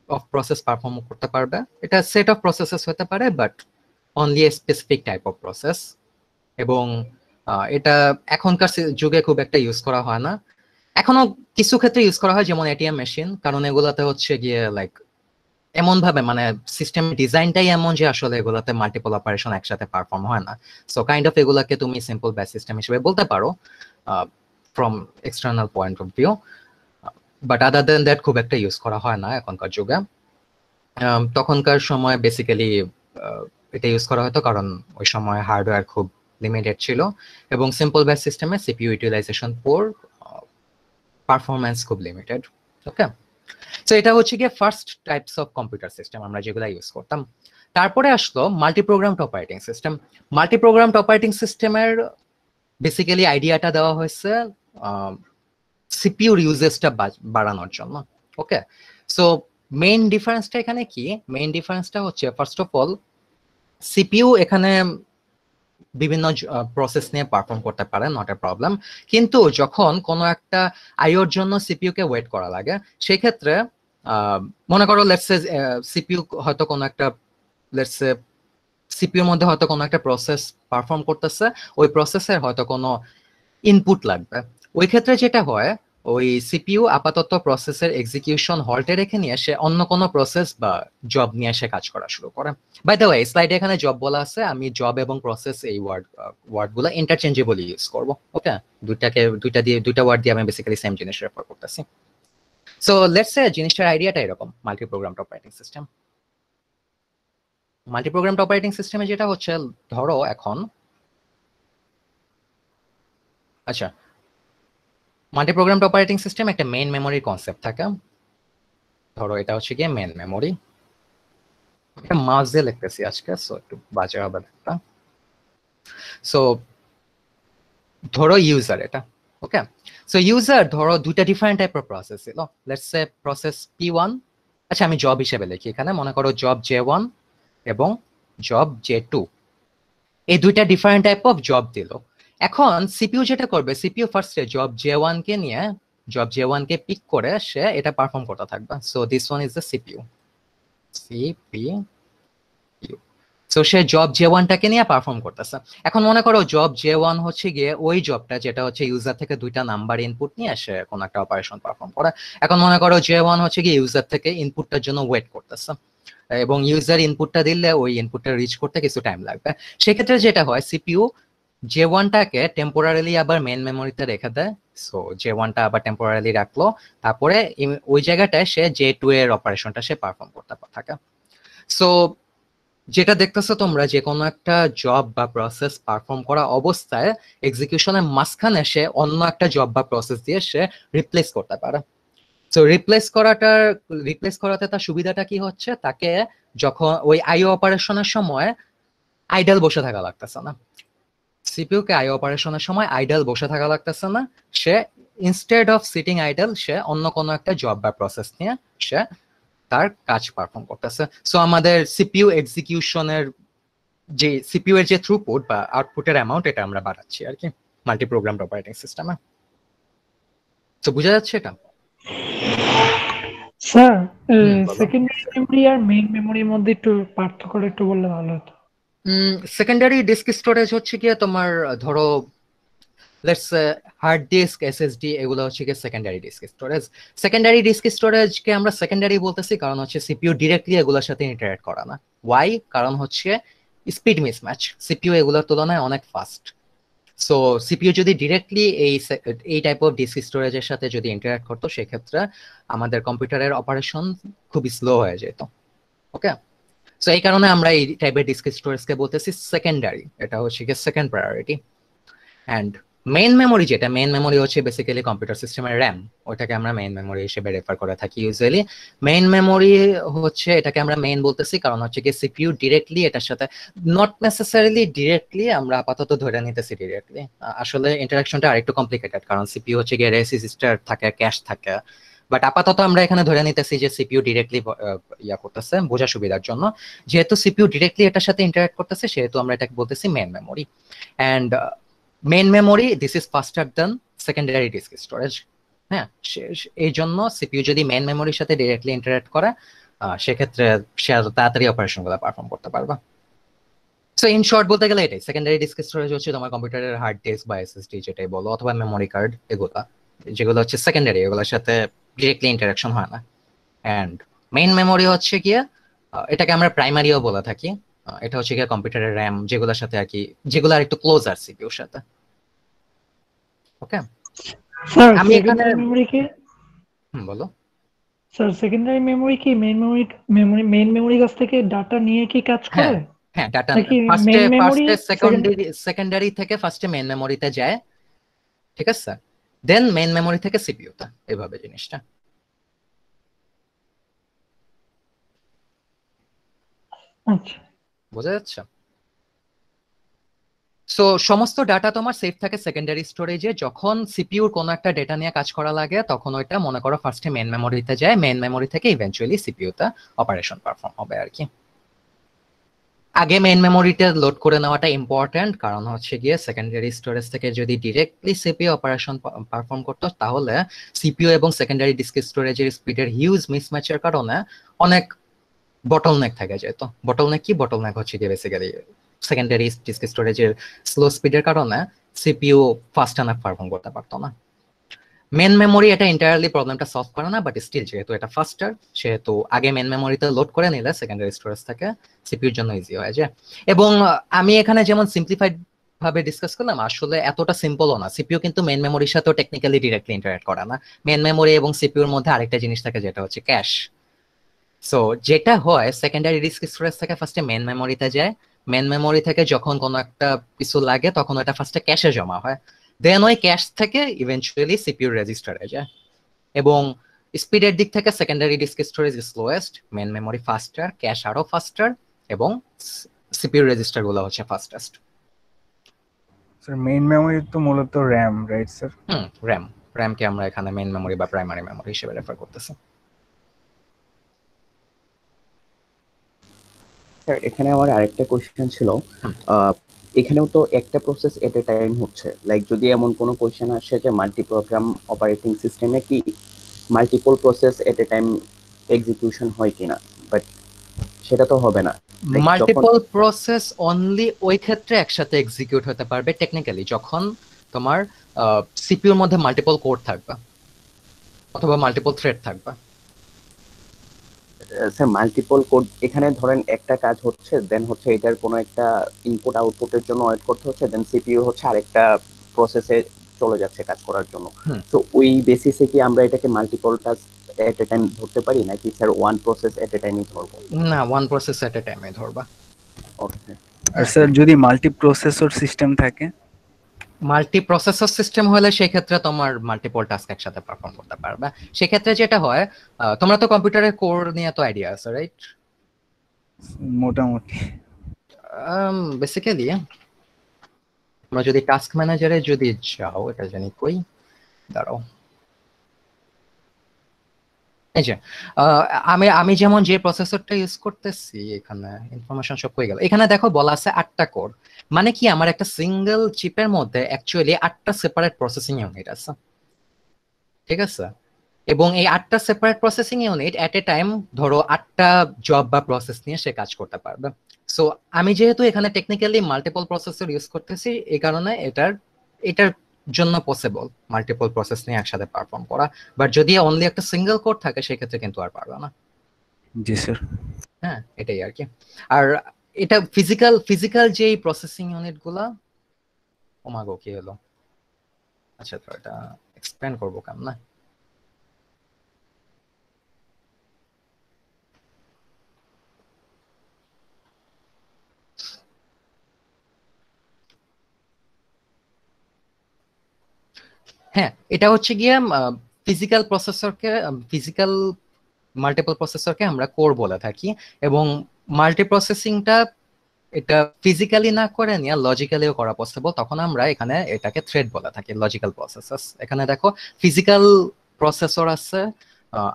of process perform করতে পারবে। এটা সেট অফ প্রসেসেস হতে পারে but only a specific type of process. এবং এটা এখনকার যুগে খুব একটা ইউজ করা হয় না, এখনো কিছু ক্ষেত্রে ইউজ করা হয় যেমন এটিএম মেশিন, কারণ এগুলাতে হচ্ছে গিয়ে লাইক এমন ভাবে মানে সিস্টেম ডিজাইনটাই এমন যে আসলে এগুলাতে মাল্টিপল অপারেশন একসাথে পারফর্ম হয় না। সো কাইন্ড অফ এগুলাকে তুমি সিম্পল ব্যাচ সিস্টেম হিসেবে বলতে পারো from external point of view, but other than that খুব একটা ইউজ করা হয় না এখনকার যুগে। তখনকার সময় বেসিক্যালি এটা ইউজ করা হতো কারণ ওই সময় হার্ডওয়্যার খুব লিমিটেড ছিল এবং সিম্পল ব্যাচ সিস্টেমে সিপিইউ ইউটিলাইজেশন পুয়ার, পারফরম্যান্স খুব লিমিটেড। ওকে, সো এটা হচ্ছে গিয়ে first types of computer system আমরা যেগুলো ইউজ করতাম। তারপরে আসলো মাল্টিপ্রোগ্রামড অপারেটিং সিস্টেম। মাল্টিপ্রোগ্রামড অপারেটিং সিস্টেমের বেসিক্যালি আইডিয়াটা দেওয়া হয়েছে সিপিইউর ইউজেসটা বাড়ানোর জন্য। ওকে, সো মেইন ডিফারেন্সটা এখানে কি, মেইন ডিফারেন্সটা হচ্ছে ফার্স্ট অফ অল সিপিইউ এখানে বিভিন্ন প্রসেস নিয়ে পারফর্ম করতে পারে, নট এ প্রবলেম, কিন্তু যখন কোনো একটা আইওর জন্য সিপিইউ কে ওয়েট করা লাগে সেক্ষেত্রে মনে করো লেটস সে সিপিইউ হয়তো কোনো একটা লেটস সে সিপিইউর মধ্যে হয়তো কোনো একটা প্রসেস পারফর্ম করতেছে, ওই প্রসেসের হয়তো কোনো ইনপুট লাগবে। ওই ক্ষেত্রে যেটা হয় ওই সিপিইউ আপাতত প্রসেসের এক্সিকিউশন হল্টে রেখে নিয়ে সে অন্য কোনো প্রসেস বা জব নিয়ে সে কাজ করা শুরু করে। বাই দ্য ওয়ে স্লাইডে এখানে জব বলা আছে, আমি জব এবং প্রসেস এই ওয়ার্ডগুলো ইন্টারচেঞ্জেবলি ইউজ করব। ওকে, দুইটা ওয়ার্ড দিয়ে আমি বেসিক্যালি সেম জিনিস রেফার করতেছি। সো লেটস সে জিনিসটার আইডিয়াটা এরকম, মাল্টিপ্রোগ্রামড অপারেটিং সিস্টেম। মাল্টিপ্রোগ্রামড অপারেটিং সিস্টেমে যেটা হচ্ছে, ধরো এখন আচ্ছা মাল্টিপ্রোগ্রামড অপারেটিং সিস্টেম একটা মেইন মেমোরির কনসেপ্ট থাকে। ধরো এটা হচ্ছে গিয়ে মেইন মেমোরি, একটা মাস দিয়ে লিখতেছি আজকে সো একটু বাজে হবে একটা। সো ধরো ইউজার এটা। ওকে, সো ইউজার ধরো দুইটা ডিফারেন্ট টাইপের প্রসেস ছিল। লেটস সে প্রসেস P1, আচ্ছা আমি জব হিসেবে লিখি এখানে, মনে করো জব J1 এবং জব J2, এই দুইটা ডিফারেন্ট টাইপ অফ জব দিল। এখন সিপিইউ যেটা করবে, সিপিইউ ফার্স্টে জব J1 কে নিয়ে জব J1 কে পিক করে সে এটা পারফর্ম করতে থাকবে। So this one is the CPU. So say job J1 টাকে নিয়ে পারফর্ম করতেছে। এখন মনে করো জব J1 হচ্ছে গিয়ে ওই জবটা যেটা হচ্ছে ইউজার থেকে দুইটা নাম্বার ইনপুট নিয়ে সে কোনো একটা অপারেশন পারফর্ম করে। এখন মনে করো J1 হচ্ছে গিয়ে ইউজার থেকে ইনপুটটার জন্য ওয়েট করতেছে এবং ইউজার ইনপুটটা দিলে ওই ইনপুটটা রিচ করতে কিছু টাইম লাগবে। সেক্ষেত্রে যেটা হয় সিপিইউ J1 টাকে টেম্পোরারিলি আবার মেইন মেমোরিতে রেখে দেয়। সো J1 টা আবার টেম্পোরারিলি রাখলো, তারপরে ওই জায়গাটায় সে J2 এর অপারেশনটা সে পারফর্ম করতে থাকে। সো যেটা দেখতেছো তোমরা, যে কোনো একটা জব বা প্রসেস পারফর্ম করা অবস্থায় এক্সিকিউশনের মাঝখানে সে অন্য একটা জব বা প্রসেস দিয়ে সে রিপ্লেস করতে পারে। সো রিপ্লেস করাতে তার সুবিধাটা কি হচ্ছে, তাকে যখন ওই আইও অপারেশনের সময় আইডল বসে থাকা লাগতেছে না, সিপিইউ কে আইও অপারেশনের সময় আইডল বসে থাকা লাগতেছে না, সে ইনস্টেড অফ সিটিং আইডল সে অন্য কোনো একটা জব বা প্রসেস নিয়ে সে তার কাজ পারফর্ম করতেছে। সো আমাদের সিপিইউ এক্সিকিউশনের যে সিপিইউ এর যে থ্রুপুট বা আউটপুটের অ্যামাউন্ট এটা আমরা বাড়াচ্ছি আর কি মাল্টিপ্রোগ্রামড অপারেটিং সিস্টেমে। তো বোঝা যাচ্ছে এটা? স্যার সেকেন্ডারি মেমরি আর মেইন মেমোরির মধ্যে একটু পার্থক্যটা একটু বললে ভালো হতো। সেকেন্ডারি ডিস্ক স্টোরেজ হচ্ছে গিয়ে তোমার ধরো লেটস হার্ড ডিস্ক, এসএসডি, এগুলো হচ্ছে গিয়ে secondary disk storage. Secondary disk স্টোরেজকে আমরা সেকেন্ডারি বলতেছি কারণ হচ্ছে সিপিইউ ডিরেক্টলি এগুলোর সাথে ইন্টারঅ্যাক্ট করে না। ওয়াই? কারণ হচ্ছে স্পিড মিসম্যাচ, সিপিইউ এগুলোর তুলনায় অনেক ফাস্ট। সো সিপিইউ যদি ডিরেক্টলি এই টাইপ অফ ডিস্ক স্টোরেজের সাথে যদি ইন্টারঅ্যাক্ট করতো সেক্ষেত্রে আমাদের কম্পিউটারের অপারেশন খুবই স্লো হয়ে যেত। ওকে, সো এই কারণে আমরা এই টাইপের ডিস্ক স্টোরেজকে বলতেছি সেকেন্ডারি, এটা হচ্ছে কি second priority. And main memory, যেটা মেইন মেমোরি হচ্ছে বেসিক্যালি কম্পিউটার সিস্টেমের র্যাম, ওটাকে আমরা মেইন মেমোরি হিসেবে রেফার করে থাকি ইউজুয়ালি। মেইন মেমোরি হচ্ছে, এটাকে আমরা মেইন বলতেছি কারণ হচ্ছে কি সিপিইউ ডিরেক্টলি এটার সাথে, নট নেসেসারিলি ডিরেক্টলি, আমরা আপাতত ধরে নিতেছি ডিরেক্টলি, আসলে ইন্টারাকশনটা আরেকটু কমপ্লিকেটেড কারণ সিপিইউ হচ্ছে গিয়ে রেজিস্টার থাকে, ক্যাশ থাকে, বাট আপাতত আমরা এখানে ধরে নিতেছি যে সিপিইউ ডিরেক্টলি ইয়া করতেছে বোঝা সুবিধার জন্য। যেহেতু সিপিইউ ডিরেক্টলি এটার সাথে ইন্টারাক্ট করতেছে সেহেতু আমরা এটাকে বলতেছি main memory. And main memory this is faster than secondary disk storage. হ্যাঁ, এই জন্য সিপিইউ যদি মেইন মেমোরির সাথে ডিরেক্টলি ইন্টারাক্ট করে সেক্ষেত্রে সে আরো তাড়াতাড়ি অপারেশনগুলো পারফর্ম করতে পারবে। সো ইন শর্ট বলতে গেলে এটাই, সেকেন্ডারি ডিস্ক স্টোরেজ হচ্ছে তোমার কম্পিউটারের হার্ড ডিস্ক বা এসএসডি যেটাই বলো, অথবা মেমোরি কার্ড, এগুলা যেগুলো হচ্ছে সেকেন্ডারি, এগুলোর সাথে ডিরেক্টলি ইন্টারাকশন হয় না। অ্যান্ড মেইন মেমোরি হচ্ছে গিয়ে এটাকে আমরা প্রাইমারিও বলে থাকি, এটা হচ্ছে গিয়ে কম্পিউটারের র্যাম, যেগুলোর সাথে আর কি, যেগুলো আর একটু ক্লোজ আর সিপিইউর সাথে। ওকে, স্যার আমি এখানে সেকেন্ডারি মেমোরি কি বলো। স্যার সেকেন্ডারি মেমোরি কি মেইন মেমোরি কাছ থেকে ডাটা নিয়ে কি কাজ হ্যাঁ করে হ্যাঁ, ডাটা নাকি ফার্স্টে মেইন মেমোরি সেকেন্ডারি থেকে ফার্স্টে মেইন মেমোরিতে যায়, ঠিক আছে, দেন মেইন মেমোরি থেকে সিপিইউতে, এভাবে জিনিসটা আচ্ছা বোঝা যাচ্ছে। সো সমস্ত ডাটা তোমার সেফ থাকে সেকেন্ডারি স্টোরেজে, যখন সিপিইউর কোনো একটা ডেটা নিয়ে কাজ করা লাগে তখন ওইটা মনে করো ফার্স্টে মেইন মেমোরিতে যায়, মেইন মেমোরি থেকে ইভেন্চুয়ালি সিপিইউতে অপারেশন পারফর্ম হবে আর কি। আগে মেইন মেমোরিতে লোড করে নেওয়াটা ইম্পর্টেন্ট, কারণ হচ্ছে গিয়ে সেকেন্ডারি স্টোরেজ থেকে যদি ডিরেক্টলি সিপিইউ অপারেশন পারফর্ম করতো তাহলে সিপিইউ এবং সেকেন্ডারি ডিস্ক স্টোরেজের স্পিডের হিউজ মিসম্যাচের কারণে অনেক বটলনেক থাকে যেত। বটলনেক হচ্ছে গিয়ে বেসিক্যালি সেকেন্ডারি ডিস্ক স্টোরেজের স্লো স্পিডের কারণে সিপিইউ ফাস্ট এনাফ পারফর্ম করতে পারতো না। মেন মেমোরি এটা এন্টায়ারলি প্রবলেমটা সলভ করে না, বাট স্টিল যেহেতু এটা ফাস্টার সেহেতু আগে মেন মেমোরিতে লোড করে নিলে সেকেন্ডারি স্টোরেজ থেকে সিপিইউর জন্য ইজি হয়ে যায়। এবং আমি এখানে যেমন সিম্পলিফাইড ভাবে ডিসকাস করলাম, আসলে এতটা সিম্পলও না। সিপিইউ কিন্তু মেন মেমোরির সাথেও টেকনিক্যালি ডিরেক্টলি ইন্টারঅ্যাক্ট করে না। মেন মেমোরি এবং সিপিইউর মধ্যে আরেকটা জিনিস থাকে যেটা হচ্ছে ক্যাশ। সো যেটা হয়, সেকেন্ডারি ডিস্ক স্টোরেজ থেকে ফার্স্টে মেন মেমোরিতে যায়, মেন মেমোরি থেকে যখন কোনো একটা কিছু লাগে তখন ওটা ফার্স্টে ক্যাশে জমা হয়, দেন ওই ক্যাশ থেকে ইভেন্চুয়ালি সিপিইউর রেজিস্টারে যায়। এবং স্পিডের দিক থেকে secondary disk storage slowest, main memory faster, cache আরো ফাস্টার, এবং সিপিইউ রেজিস্টার গুলো হচ্ছে ফাস্টেস্ট। স্যার মেইন মেমোরি তো মূলত র্যাম, রাইট স্যার? র্যামকে আমরা এখানে মেইন মেমোরি বা প্রাইমারি মেমোরি হিসেবে রেফার করতেছি। স্যার এখানে আমার আরেকটা কোশ্চেন ছিল, এখানেও তো একটা প্রসেস এট এ টাইম হচ্ছে, লাইক যদি এমন কোনো কোশ্চেন আসে যে মাল্টি প্রোগ্রাম অপারেটিং সিস্টেমে কি multiple process at a time execution হয় কিনা, বাট সেটা তো হবে না। মাল্টিপল প্রসেস অনলি ওই ক্ষেত্রে একসাথে এক্সিকিউট হতে পারবে টেকনিক্যালি যখন তোমার সিপিইউর মধ্যে মাল্টিপল কোর থাকবে অথবা মাল্টিপল থ্রেড থাকবে। স্যার মাল্টিপল কোড, এখানে ধরেন একটা কাজ হচ্ছে, দেন হচ্ছে এটার কোনো একটা ইনপুট আউটপুটের জন্য ওয়েট করতে হচ্ছে, দেন সিপিইউ হচ্ছে আরেকটা প্রসেসে চলে যাচ্ছে কাজ করার জন্য। তো ওই বেসিসে কি আমরা এটাকে multiple task at a time ধরতে পারি নাকি স্যার ওয়ান প্রসেস এট এ টাইমই ধরবো? না, ওয়ান প্রসেস এট এ টাইমে ধরবা। ওকে। আর স্যার যদি মাল্টি প্রসেসর সিস্টেম থাকে? মাল্টি প্রসেসর সিস্টেম হলে সেই ক্ষেত্রে তোমার মাল্টিপল টাস্ক একসাথে পারফর্ম করতে পারবে। সেক্ষেত্রে যেটা হয়, তোমরা তো কম্পিউটারের কোর নিয়ে তো আইডিয়া আছে, রাইট? মোটামুটি। বেসিক্যালি তোমরা যদি টাস্ক ম্যানেজারে যদি যাও, এটা জানি কই, দাঁড়াও, এই যে আমি যেমন যে প্রসেসরটা ইউজ করতেছি, এখানে ইনফরমেশন সব হয়ে গেল। এখানে দেখো বলা আছে 8টা কোর, মানে কি আমার একটা সিঙ্গেল চিপের মধ্যে অ্যাকচুয়ালি 8টা সেপারেট প্রসেসিং ইউনিট আছে, ঠিক আছে? এবং এই 8টা separate processing unit at a time ধরো 8টা জব বা প্রসেস নিয়ে সে কাজ করতে পারবে। সো আমি যেহেতু এখানে টেকনিক্যালি মাল্টিপল প্রসেসর ইউজ করতেছি, এই কারণে এটার জন্য পসিবল মাল্টিপল প্রসেস নিয়ে একসাথে পারফর্ম করা। বাট যদি অনলি একটা সিঙ্গেল কোড থাকে সেক্ষেত্রে কিন্তু আর পারবে না। জি স্যার। হ্যাঁ, এটাই আর কি। আর এটা ফিজিক্যাল যেই প্রসেসিং ইউনিট গুলা, ওমাগো কি হলো, আচ্ছা তো এটা এক্সপ্লেন করবো কেমন না। হ্যাঁ, এটা হচ্ছে গিয়ে ফিজিক্যাল প্রসেসরকে ফিজিক্যাল মাল্টিপল প্রসেসরকে আমরা কোর বলে থাকি, এবং মাল্টি প্রসেসিংটা এটা ফিজিক্যালি না করে নিয়ে লজিক্যালিও করা পসিবল, তখন আমরা এখানে এটাকে থ্রেড বলে থাকি, লজিক্যাল প্রসেসর। এখানে দেখো ফিজিক্যাল প্রসেসর আছে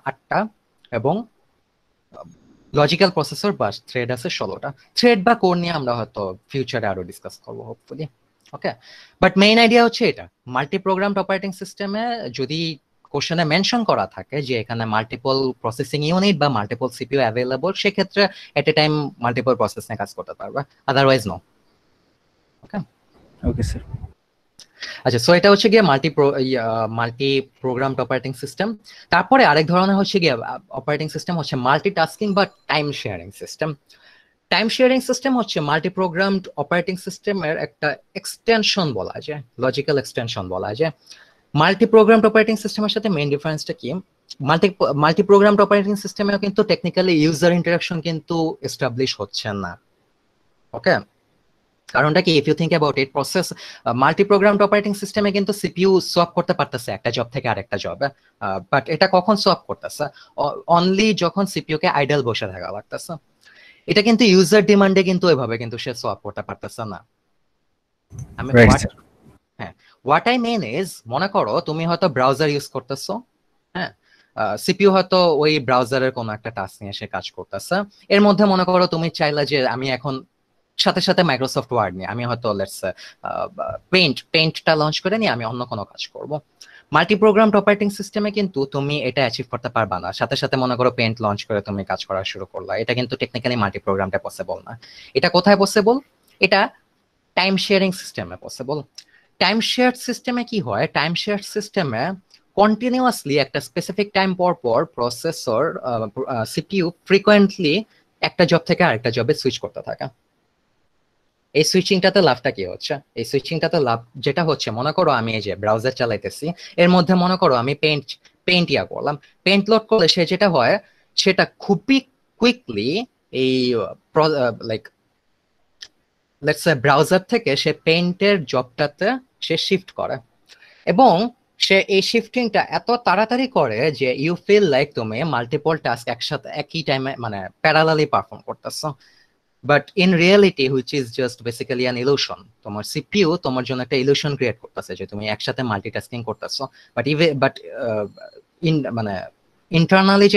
8টা, এবং লজিক্যাল প্রসেসর বা থ্রেড আছে 16টা। থ্রেড বা কোর নিয়ে আমরা হয়তো ফিউচারে আরো ডিসকাস করবো hopefully. Okay, but main idea হচ্ছে এটা, মাল্টি প্রোগ্রামড অপারেটিং সিস্টেমে যদি কোশ্চেনে মেনশন করা থাকে যে এখানে মাল্টিপল প্রসেসিং ইউনিট বা মাল্টিপল সিপিইউ অ্যাভেলেবল, সেক্ষেত্রে এট এ টাইম মাল্টিপল প্রসেস নিয়ে কাজ করতে পারবে, আদারওয়াইজ নো। ওকে ওকে স্যার। আচ্ছা, সো এটা হচ্ছে গিয়ে মাল্টি প্রোগ্রামড অপারেটিং সিস্টেম। তারপরে আরেক ধরনের হচ্ছে গিয়ে অপারেটিং সিস্টেম হচ্ছে মাল্টিটাস্কিং বা time sharing system. Time sharing system হচ্ছে মাল্টি প্রোগ্রামড অপারেটিং সিস্টেমের একটা এক্সটেনশন বলা যায়, লজিক্যাল এক্সটেনশন বলা যায়। মাল্টি প্রোগ্রামড অপারেটিং সিস্টেমের সাথে মেইন ডিফারেন্সটা কি, মাল্টি প্রোগ্রামড অপারেটিং সিস্টেমেও কিন্তু টেকনিক্যালি ইউজার ইন্টারাকশন কিন্তু এস্টাবলিশ হচ্ছে না। ওকে, কারণটা কি, if you think about it, multi programmed operating সিস্টেমে কিন্তু সিপিইউ সোয়াপ করতে পারতেছে একটা জব থেকে আরেকটা জবে, বাট এটা কখন সোয়াপ করতেছে, অনলি যখন সিপিইউ কে আইডল বসে থাকা লাগতেছে। এটা কিন্তু ইউজার ডিমান্ডে কিন্তু এভাবে কিন্তু সে সোয়াপ করতে পারতেছে না। আমি হ্যাঁ, হোয়াট আই মিন ইজ, মনে করো তুমি হয়তো ব্রাউজার ইউজ করতেছো, হ্যাঁ, সিপিইউ হয়তো ওই ব্রাউজারের কোনো একটা টাস্ক নিয়ে সে কাজ করতেছে। এর মধ্যে মনে করো তুমি চাইলা যে আমি এখন সাথে সাথে মাইক্রোসফট ওয়ার্ড নিয়ে আমি হয়তো লেটস পেইন্টটা লঞ্চ করে নিয়ে আমি অন্য কোনো কাজ করব। মাল্টি প্রোগ্রামড অপারেটিং সিস্টেমে কিন্তু তুমি এটা অ্যাচিভ করতে পারবা না, সাথে সাথে মনে করো পেইন্ট লঞ্চ করে তুমি কাজ করা শুরু করলা, এটা কিন্তু টেকনিক্যালি মাল্টি প্রোগ্রামটা পসিবল না। এটা কোথায় পসিবল, এটা টাইম শেয়ারিং সিস্টেমে পসিবল। টাইম শেয়ার সিস্টেমে কি হয়, টাইম শেয়ার সিস্টেমে কন্টিনিউয়াসলি একটা স্পেসিফিক টাইম পর পর প্রসেসর সিপিইউ ফ্রিকোয়েন্টলি একটা জব থেকে আরেকটা জবে সুইচ করতে থাকে। এই সুইচিংটাতে লাভটা কি হচ্ছে, এই সুইচিংটাতে লাভ যেটা হচ্ছে, মনে করো আমি এই যে ব্রাউজার চালাইতেছি, এর মধ্যে মনে করো আমি পেইন্ট করলাম, পেইন্ট লোড করলে সে যেটা হয় সেটা খুবই কুইকলি এই লাইক লেটস সে ব্রাউজার থেকে সে পেইন্টের জবটাতে সে শিফট করে, এবং সে এই শিফটিংটা এত তাড়াতাড়ি করে যে ইউ ফিল লাইক তুমি মাল্টিপল টাস্ক একসাথে একই টাইমে মানে প্যারালালি পারফর্ম করতেছো। But in reality which is just basically an illusion, তোমার সিপিইউ তোমার জন্য একটা ইলুশন ক্রিয়েট করতেছে যে তুমি একসাথে মাল্টিটাস্কিং করতেছো, বাট মানে ইন্টারনালি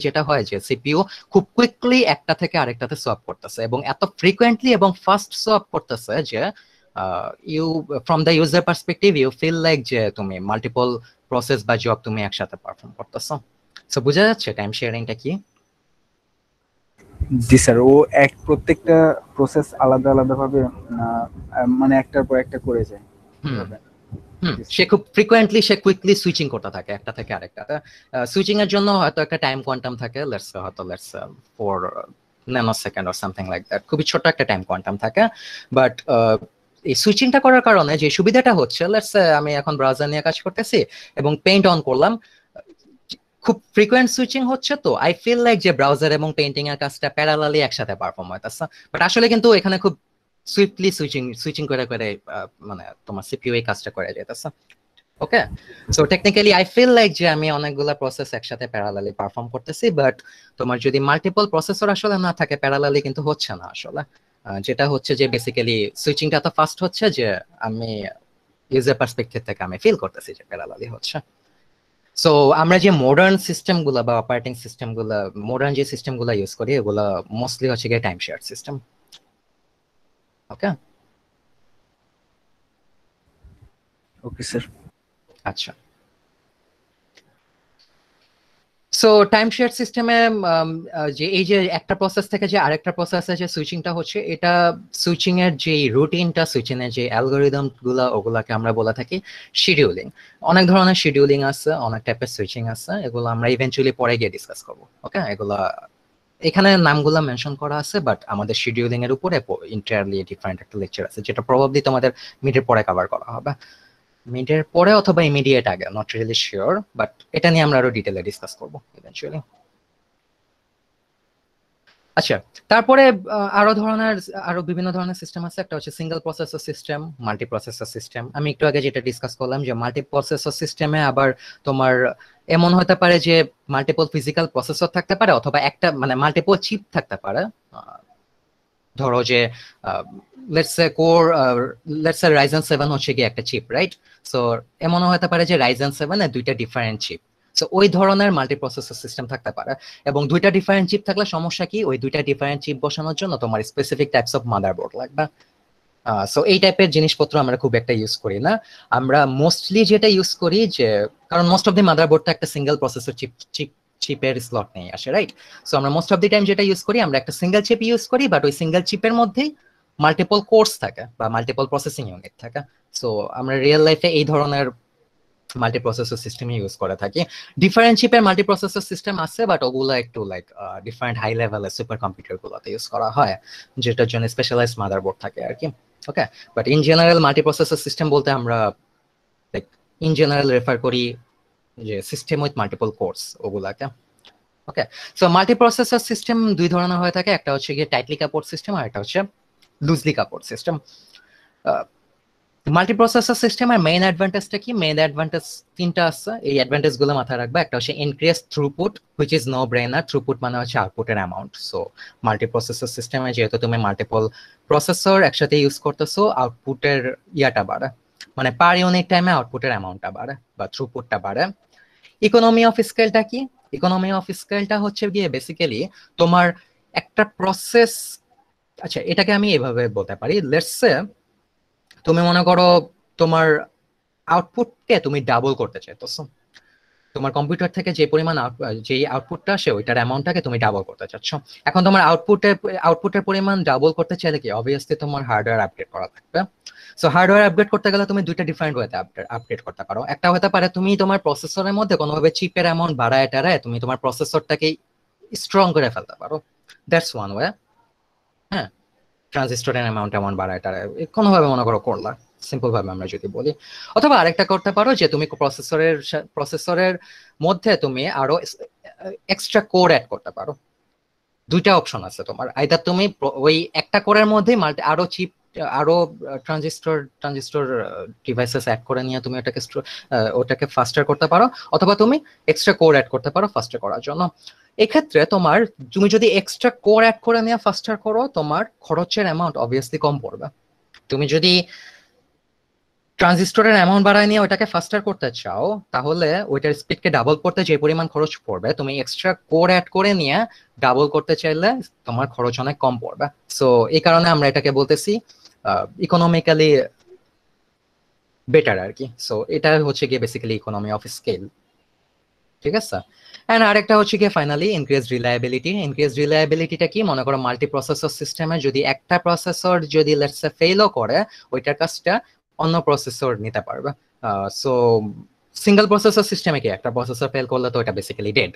যেটা হয় যে সিপিইউ খুব কুইকলি একটা থেকে আরেকটাতে সোয়াপ করতেছে, এবং এত ফ্রিকোয়েন্টলি এবং ফাস্ট সোয়াপ করতেছে যে you from the user perspective you feel like যে তুমি মাল্টিপল প্রসেস বা জব তুমি একসাথে পারফর্ম করতেছো। সো বোঝা যাচ্ছে টাইম শেয়ারিংটা কি? জি স্যার, ও প্রত্যেকটা প্রসেস আলাদা আলাদা ভাবে মানে একটার পর একটা করে যায়। সে খুব ফ্রিকোয়েন্টলি সে কুইকলি সুইচিং করতে থাকে একটা থেকে আরেকটা। সুইচিং এর জন্য হয়তো একটা টাইম কোয়ান্টাম থাকে, let's 4 nano second or something like that, খুবই ছোট একটা টাইম কোয়ান্টাম থাকে। বাট এই সুইচিংটা করার কারণে যে সুবিধাটা হচ্ছে, লেটস আমি এখন ব্রাউজার নিয়ে কাজ করতেছি এবং পেইন্ট অন করলাম, খুব ফ্রিকোয়েন্ট সুইচিং হচ্ছে, তো আই ফিল লাইক যে ব্রাউজার এবং পেইন্টিং এর কাজটা প্যারালালি একসাথে পারফর্ম হইতেছে। বাট আসলে কিন্তু এখানে খুব সুইফটলি সুইচিং করে মানে তোমার সিপিইউ এই কাজটা করে যেতেছে। Okay, so technically I feel like যে আমি অনেকগুলা প্রসেস একসাথে প্যারালালি পারফর্ম করতেছি, বাট তোমার যদি মাল্টিপল প্রসেসর আসলে না থাকে প্যারালালি কিন্তু হচ্ছে না আসলে। যেটা হচ্ছে যে বেসিক্যালি সুইচিংটা তো ফাস্ট হচ্ছে যে আমি ইউজার পার্সপেক্টিভ থেকে আমি ফিল করতেছি যে প্যারালালি হচ্ছে। সো আমরা যে মডার্ন সিস্টেমগুলো বা অপারেটিং সিস্টেমগুলো, মডার্ন যে সিস্টেমগুলো ইউজ করি এগুলো মোস্টলি হচ্ছে গিয়ে টাইম শেয়ার সিস্টেম। ওকে ওকে স্যার। আচ্ছা, সো টাইম শেয়ার সিস্টেমে যে এই যে একটা প্রসেস থেকে যে আরেকটা প্রসেসে যে সুইচিংটা হচ্ছে, এটা সুইচিং এর যে রুটিনটা, সুইচিং এর যে অ্যালগরিদম গুলা ওগুলাকে আমরা বলে থাকি শিডিউলিং। অনেক ধরনের শিডিউলিং আছে, অনেক টাইপের সুইচিং আছে, এগুলো আমরা ইভেন্চুয়ালি পরে গিয়ে ডিসকাস করবো। ওকে, এগুলা এখানে নামগুলা মেনশন করা আছে, বাট আমাদের শিডিউলিং এর উপরে ইন্টারলি ডিফারেন্ট একটা লেকচার আছে যেটা প্রবাবলি তোমাদের মিডের পরে কভার করা হবে, মিডের পরে অথবা ইমিডিয়েট আগে, নট রিয়েলি শিওর, বাট এটা নিয়ে আমরা আরো ডিটেইলে ডিসকাস করব ইভেন্চুয়ালি। আচ্ছা, তারপরে আরো বিভিন্ন ধরনের সিস্টেম আছে। একটা হচ্ছে single processor system, multi processor system. আমি একটু আগে যেটা ডিসকাস করলাম যে মাল্টি প্রসেসর সিস্টেমে আবার তোমার এমন হতে পারে যে মাল্টিপল ফিজিক্যাল প্রসেসর থাকতে পারে, অথবা একটা মানে মাল্টিপল চিপ থাকতে পারে। ধরো যে লেটস সে রাইজেন 7 হচ্ছে কি একটা চিপ, রাইট? সো এমনও হতে পারে যে রাইজেন 7 এর দুইটা ডিফারেন্ট চিপ। সো ওই ধরনের মাল্টি প্রসেসর সিস্টেম থাকতে পারে। এবং দুইটা ডিফারেন্ট চিপ থাকলে সমস্যা কি, ওই দুইটা ডিফারেন্ট চিপ বসানোর জন্য তোমার স্পেসিফিক টাইপস অফ মাদারবোর্ড লাগবে। সো এই টাইপের জিনিসপত্র আমরা খুব একটা ইউজ করি না। আমরা মোস্টলি যেটা ইউজ করি যে, কারণ মোস্ট অফ দি মাদারবোর্ডটা একটা সিঙ্গেল প্রসেসর চিপের স্লট নিয়ে আসে, রাইট? সো আমরা মোস্ট অফ দি টাইম যেটা ইউজ করি, আমরা একটা সিঙ্গেল চিপ ইউজ করি, বাট ওই সিঙ্গেল চিপের মধ্যেই মাল্টিপল কোর্স থাকে বা মাল্টিপল প্রসেসিং ইউনিট থাকে। সো আমরা রিয়েল লাইফে এই ধরনের মাল্টি প্রসেসর সিস্টেম ইউজ করে থাকি। ডিফারেন্ট চিপের মাল্টি প্রসেসর সিস্টেম আছে, বাট ওগুলো একটু লাইক ডিফারেন্ট হাই লেভেলের সুপার কম্পিউটার গুলোতে ইউজ করা হয়, যেটার জন্য স্পেশালাইজড মাদারবোর্ড থাকে আর কি। Okay, but in general multi processor system বলতে আমরা লাইক ইন জেনারেল রেফার করি যে সিস্টেম উইথ মাল্টিপল কোর্স ওগুলাকে। Okay, so multi processor system দুই ধরনের হয়ে থাকে। একটা হচ্ছে গিয়ে টাইটলি কাপড় সিস্টেম, আর একটা হচ্ছে লুজলি কাপড় সিস্টেম। মাল্টি প্রসেসর সিস্টেমের মেইন অ্যাডভান্টেজটা কি? মেইন অ্যাডভান্টেজ তিনটা আছে, এই অ্যাডভান্টেজ গুলো মাথায় রাখবা। একটা হচ্ছে increase throughput, which is no brainer. Throughput মানে হচ্ছে আউটপুটের অ্যামাউন্ট। সো মাল্টি প্রসেসর সিস্টেমে যেহেতু তুমি মাল্টিপল প্রসেসর একসাথে ইউজ করতেছো, আউটপুটের ইয়াটা বাড়ে, মানে পার ইউনিট টাইমে আউটপুটের অ্যামাউন্টটা বাড়ে বা থ্রুপুটটা বাড়ে। ইকোনমি অফ স্কেলটা কি? ইকোনমি অফ স্কেলটা হচ্ছে গিয়ে বেসিক্যালি তোমার একটা প্রসেস, আচ্ছা এটাকে আমি এভাবে বলতে পারি, লেটস সে তুমি মনে করো তোমার আউটপুটকে তুমি ডাবল করতে চাইতেছো। তোমার কম্পিউটার থেকে যে পরিমাণ যেই আউটপুটটা আসে ওইটার অ্যামাউন্টটাকে তুমি ডাবল করতে চাচ্ছ। এখন তোমার আউটপুটের পরিমাণ ডাবল করতে চাইলে কি অবভিয়াসলি তোমার হার্ডওয়্যার আপডেট করা লাগবে। সো হার্ডওয়্যার আপডেট করতে গেলে তুমি দুইটা ডিফারেন্ট ওয়েতে আপডেট করতে পারো। একটা হতে পারে তুমি তোমার প্রসেসরের মধ্যে কোনোভাবে চিপের অ্যামাউন্ট বাড়ায় টাড়ায় তুমি তোমার প্রসেসরটাকে স্ট্রং করে ফেলতে পারো, দ্যাটস ওয়ান ওয়ে। হ্যাঁ, ট্রানজিস্টরের অ্যামাউন্ট এমন বাড়ায় টাড়ায় কোনোভাবে মনে করো করলা, সিম্পল ভাবে আমরা যদি বলি। অথবা আরেকটা করতে পারো যে তুমি প্রসেসরের মধ্যে তুমি আরো এক্সট্রা কোর অ্যাড করতে পারো। দুইটা অপশন আছে তোমার, আইদার তুমি ওই একটা কোরের মধ্যে আরো চিপ আরো ট্রানজিস্টর ডিভাইসেস অ্যাড করে নিয়ে তুমি ওটাকে ফাস্টার করতে পারো, অথবা তুমি এক্সট্রা কোর অ্যাড করতে পারো ফাস্টার করার জন্য। এক্ষেত্রে তুমি যদি এক্সট্রা কোর অ্যাড করে নিয়ে ফাস্টার করো, তোমার খরচের অ্যামাউন্ট অবভিয়াসলি কম পড়বে। তুমি যদি ট্রানজিস্টরের অ্যামাউন্ট বাড়ায় নিয়ে ওটাকে ফাস্টার করতে চাও, তাহলে ওইটার স্পিডকে ডাবল করতে যে পরিমাণ খরচ পড়বে, তুমি এক্সট্রা কোর অ্যাড করে নিয়ে ডাবল করতে চাইলে তোমার খরচ অনেক কম পড়বে। সো এই কারণে আমরা এটাকে বলতেছি ইকোনমিক্যালি বেটার আর কি। সো এটা হচ্ছে গিয়ে বেসিক্যালি ইকোনমি অফ স্কেল, ঠিক আছে? এন্ড আরেকটা হচ্ছে গিয়ে ফাইনালি ইনক্রিজ রিলায়েবিলিটি। ইনক্রিজ রিলায়েবিলিটিটা কি? মনে করো মাল্টি প্রসেসর সিস্টেমে যদি একটা প্রসেসর যদি লেটস সে ফেলও করে, ওইটার কাজটা অন্য প্রসেসর নিতে পারবে। সো সিঙ্গেল প্রসেসর সিস্টেমে কি একটা প্রসেসর ফেল করলে তো ওটা basically dead,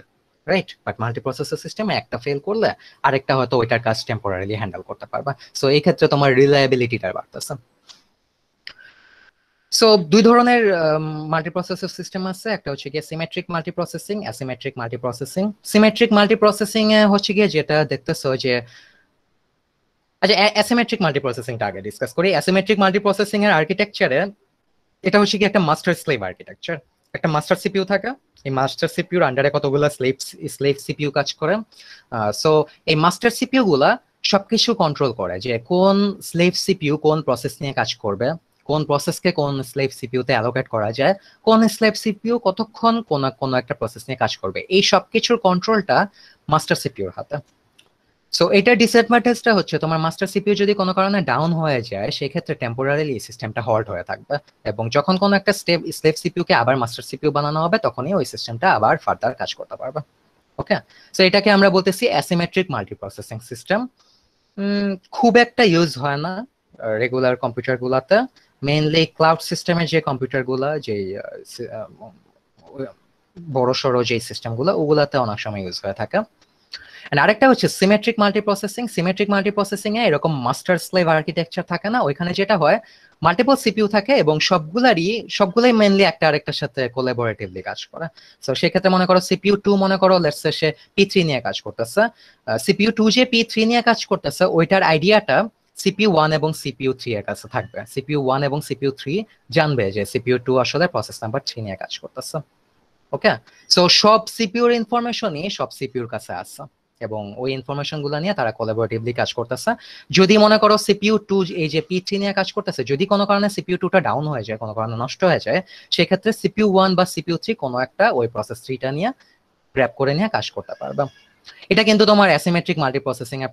right? But multi processor সিস্টেমে একটা ফেল করলে আরেকটা হয়তো ওইটার কাজ টেম্পোরারিলি হ্যান্ডেল করতে পারবা। সো এই ক্ষেত্রে তোমার রিলায়েবিলিটিটা বাড়তেছে। সো দুই ধরনের মাল্টিপ্রসেসর সিস্টেম আছে, একটা হচ্ছে গিয়ে সিমেট্রিক মাল্টিপ্রসেসিং, অ্যাসিমেট্রিক মাল্টিপ্রসেসিং। সিমেট্রিক মাল্টিপ্রসেসিং এ হচ্ছে গিয়ে যেটা দেখতেছো যে, আচ্ছা অ্যাসিমেট্রিক মাল্টিপ্রসেসিংটা আগে ডিসকাস করি। অ্যাসিমেট্রিক মাল্টিপ্রসেসিং এর আর্কিটেকচারে এটা হচ্ছে কি একটা মাস্টার স্লেভ আর্কিটেকচার। একটা মাস্টার সিপিইউ থাকে, এই মাস্টার সিপিইউর আন্ডারে কতগুলো স্লেভ সিপিইউ কাজ করে। সো এই মাস্টার সিপিইউ গুলা সবকিছু কন্ট্রোল করে যে কোন স্লেভ সিপিইউ কোন প্রসেস নিয়ে কাজ করবে, কোন প্রসেসকে কোন স্লেভ সিপিইউতে অ্যালোকেট করা যায়, কোন স্লেভ সিপিইউ কতক্ষণ কোন একটা প্রসেস নিয়ে কাজ করবে, এই সব কিছুর কন্ট্রোলটা মাস্টার সিপিইউর হাতে। সো এটার ডিসঅ্যাডভান্টেজটা হচ্ছে তোমার মাস্টার সিপিইউ যদি কোনো কারণে ডাউন হয়ে যায়, সেক্ষেত্রে টেম্পোরারিলি সিস্টেমটা হল্ট হয়ে থাকবে, এবং যখন কোনো একটা স্লেভ সিপিইউকে আবার মাস্টার সিপিইউ বানানো হবে, তখনই ওই সিস্টেমটা আবার ফার্দার কাজ করতে পারবে। ওকে, সো এটাকে আমরা বলতেছি অ্যাসিমেট্রিক মাল্টিপ্রসেসিং সিস্টেম। খুব একটা ইউজ হয় না রেগুলার কম্পিউটার গুলাতে, মেইনলি ক্লাউড সিস্টেমের যে কম্পিউটার গুলা, যে বড় সড়ো যে সিস্টেম গুলো, ওগুলাতে অনেক সময় ইউজ হয়ে থাকে। And আরেকটা হচ্ছে সিমেট্রিক মাল্টিপ্রসেসিং। সিমেট্রিক মাল্টিপ্রসেসিং এ এরকম মাস্টার স্লেভ আর্কিটেকচার থাকে না, ওইখানে যেটা হয় মাল্টিপল সিপিইউ থাকে এবং সবগুলাই মেইনলি একটা আরেকটার সাথে কোলাবোরেটিভলি কাজ করে। সো সেক্ষেত্রে মনে করো সিপিইউ 2 মনে করো লেটস সে P3 নিয়ে কাজ করতেছে, সিপিইউ 2 যে P3 নিয়ে কাজ করতেছে ওইটার আইডিয়াটা সিপিইউ 1 এবং সিপিইউ 3 এর কাছে থাকবে। সিপিইউ 1 এবং সিপিইউ 3 জানবে যে সিপিইউ 2 আসলে প্রসেস নাম্বার 3 নিয়ে কাজ করতেছে। ওকে, সো সব সিপিইউর ইনফরমেশনই সব সিপিইউর কাছে আছে এবং ওই ইনফরমেশন গুলো নিয়ে তারা কোলাবোরেটিভলি কাজ করতেছে। যদি মনে করো সিপিইউ 2 এই যে P3 নিয়ে কাজ করতেছে, যদি কোনো কারণে সিপিইউ 2টা ডাউন হয়ে যায়, কোনো কারণে নষ্ট হয়ে যায়, সেক্ষেত্রে সিপিইউ 1 বা সিপিইউ 3 কোনো একটা ওই প্রসেস 3টা নিয়ে গ্র্যাব করে নিয়ে কাজ করতে পারবে। এটা কিন্তু তোমার অ্যাসিমেট্রিক মাল্টিপ্রসেসিং এ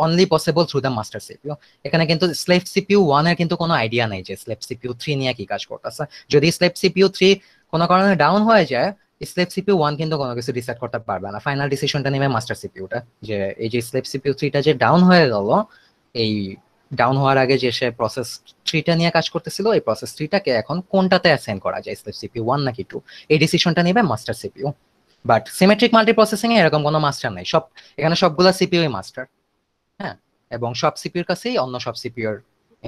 only possible through the master CPU. এখানে কিন্তু স্লেভ সিপিইউ 1 এর কিন্তু কোনো আইডিয়া নেই যে স্লেভ সিপিইউ 3 নিয়ে কি কাজ করতেছে। যদি স্লেভ সিপিইউ 3 কোনো কারণে ডাউন হয়ে যায়, স্লেভ সিপিইউ 1 কিন্তু কোনো কিছু ডিসাইড করতে পারবে না, ফাইনাল ডিসিশনটা নেবে মাস্টার সিপিইউটা, যে এই যে স্লেভ সিপিইউ 3টা যে ডাউন হয়ে গেল, এই ডাউন হওয়ার আগে যে সে প্রসেস 3টা নিয়ে কাজ করতেছিল, এই প্রসেস 3টাকে এখন কোনটাতে অ্যাসাইন করা যায়, স্লেভ সিপিইউ 1 নাকি 2, এই ডিসিশনটা নেবে মাস্টার সিপিইউ। বাট সিমেট্রিক মাল্টিপ্রসেসিং এ এরকম কোনো মাস্টার নাই, এখানে সবগুলা সিপিইউই মাস্টার। হ্যাঁ, এবং সব সিপিইউর কাছেই অন্য সব সিপিইউর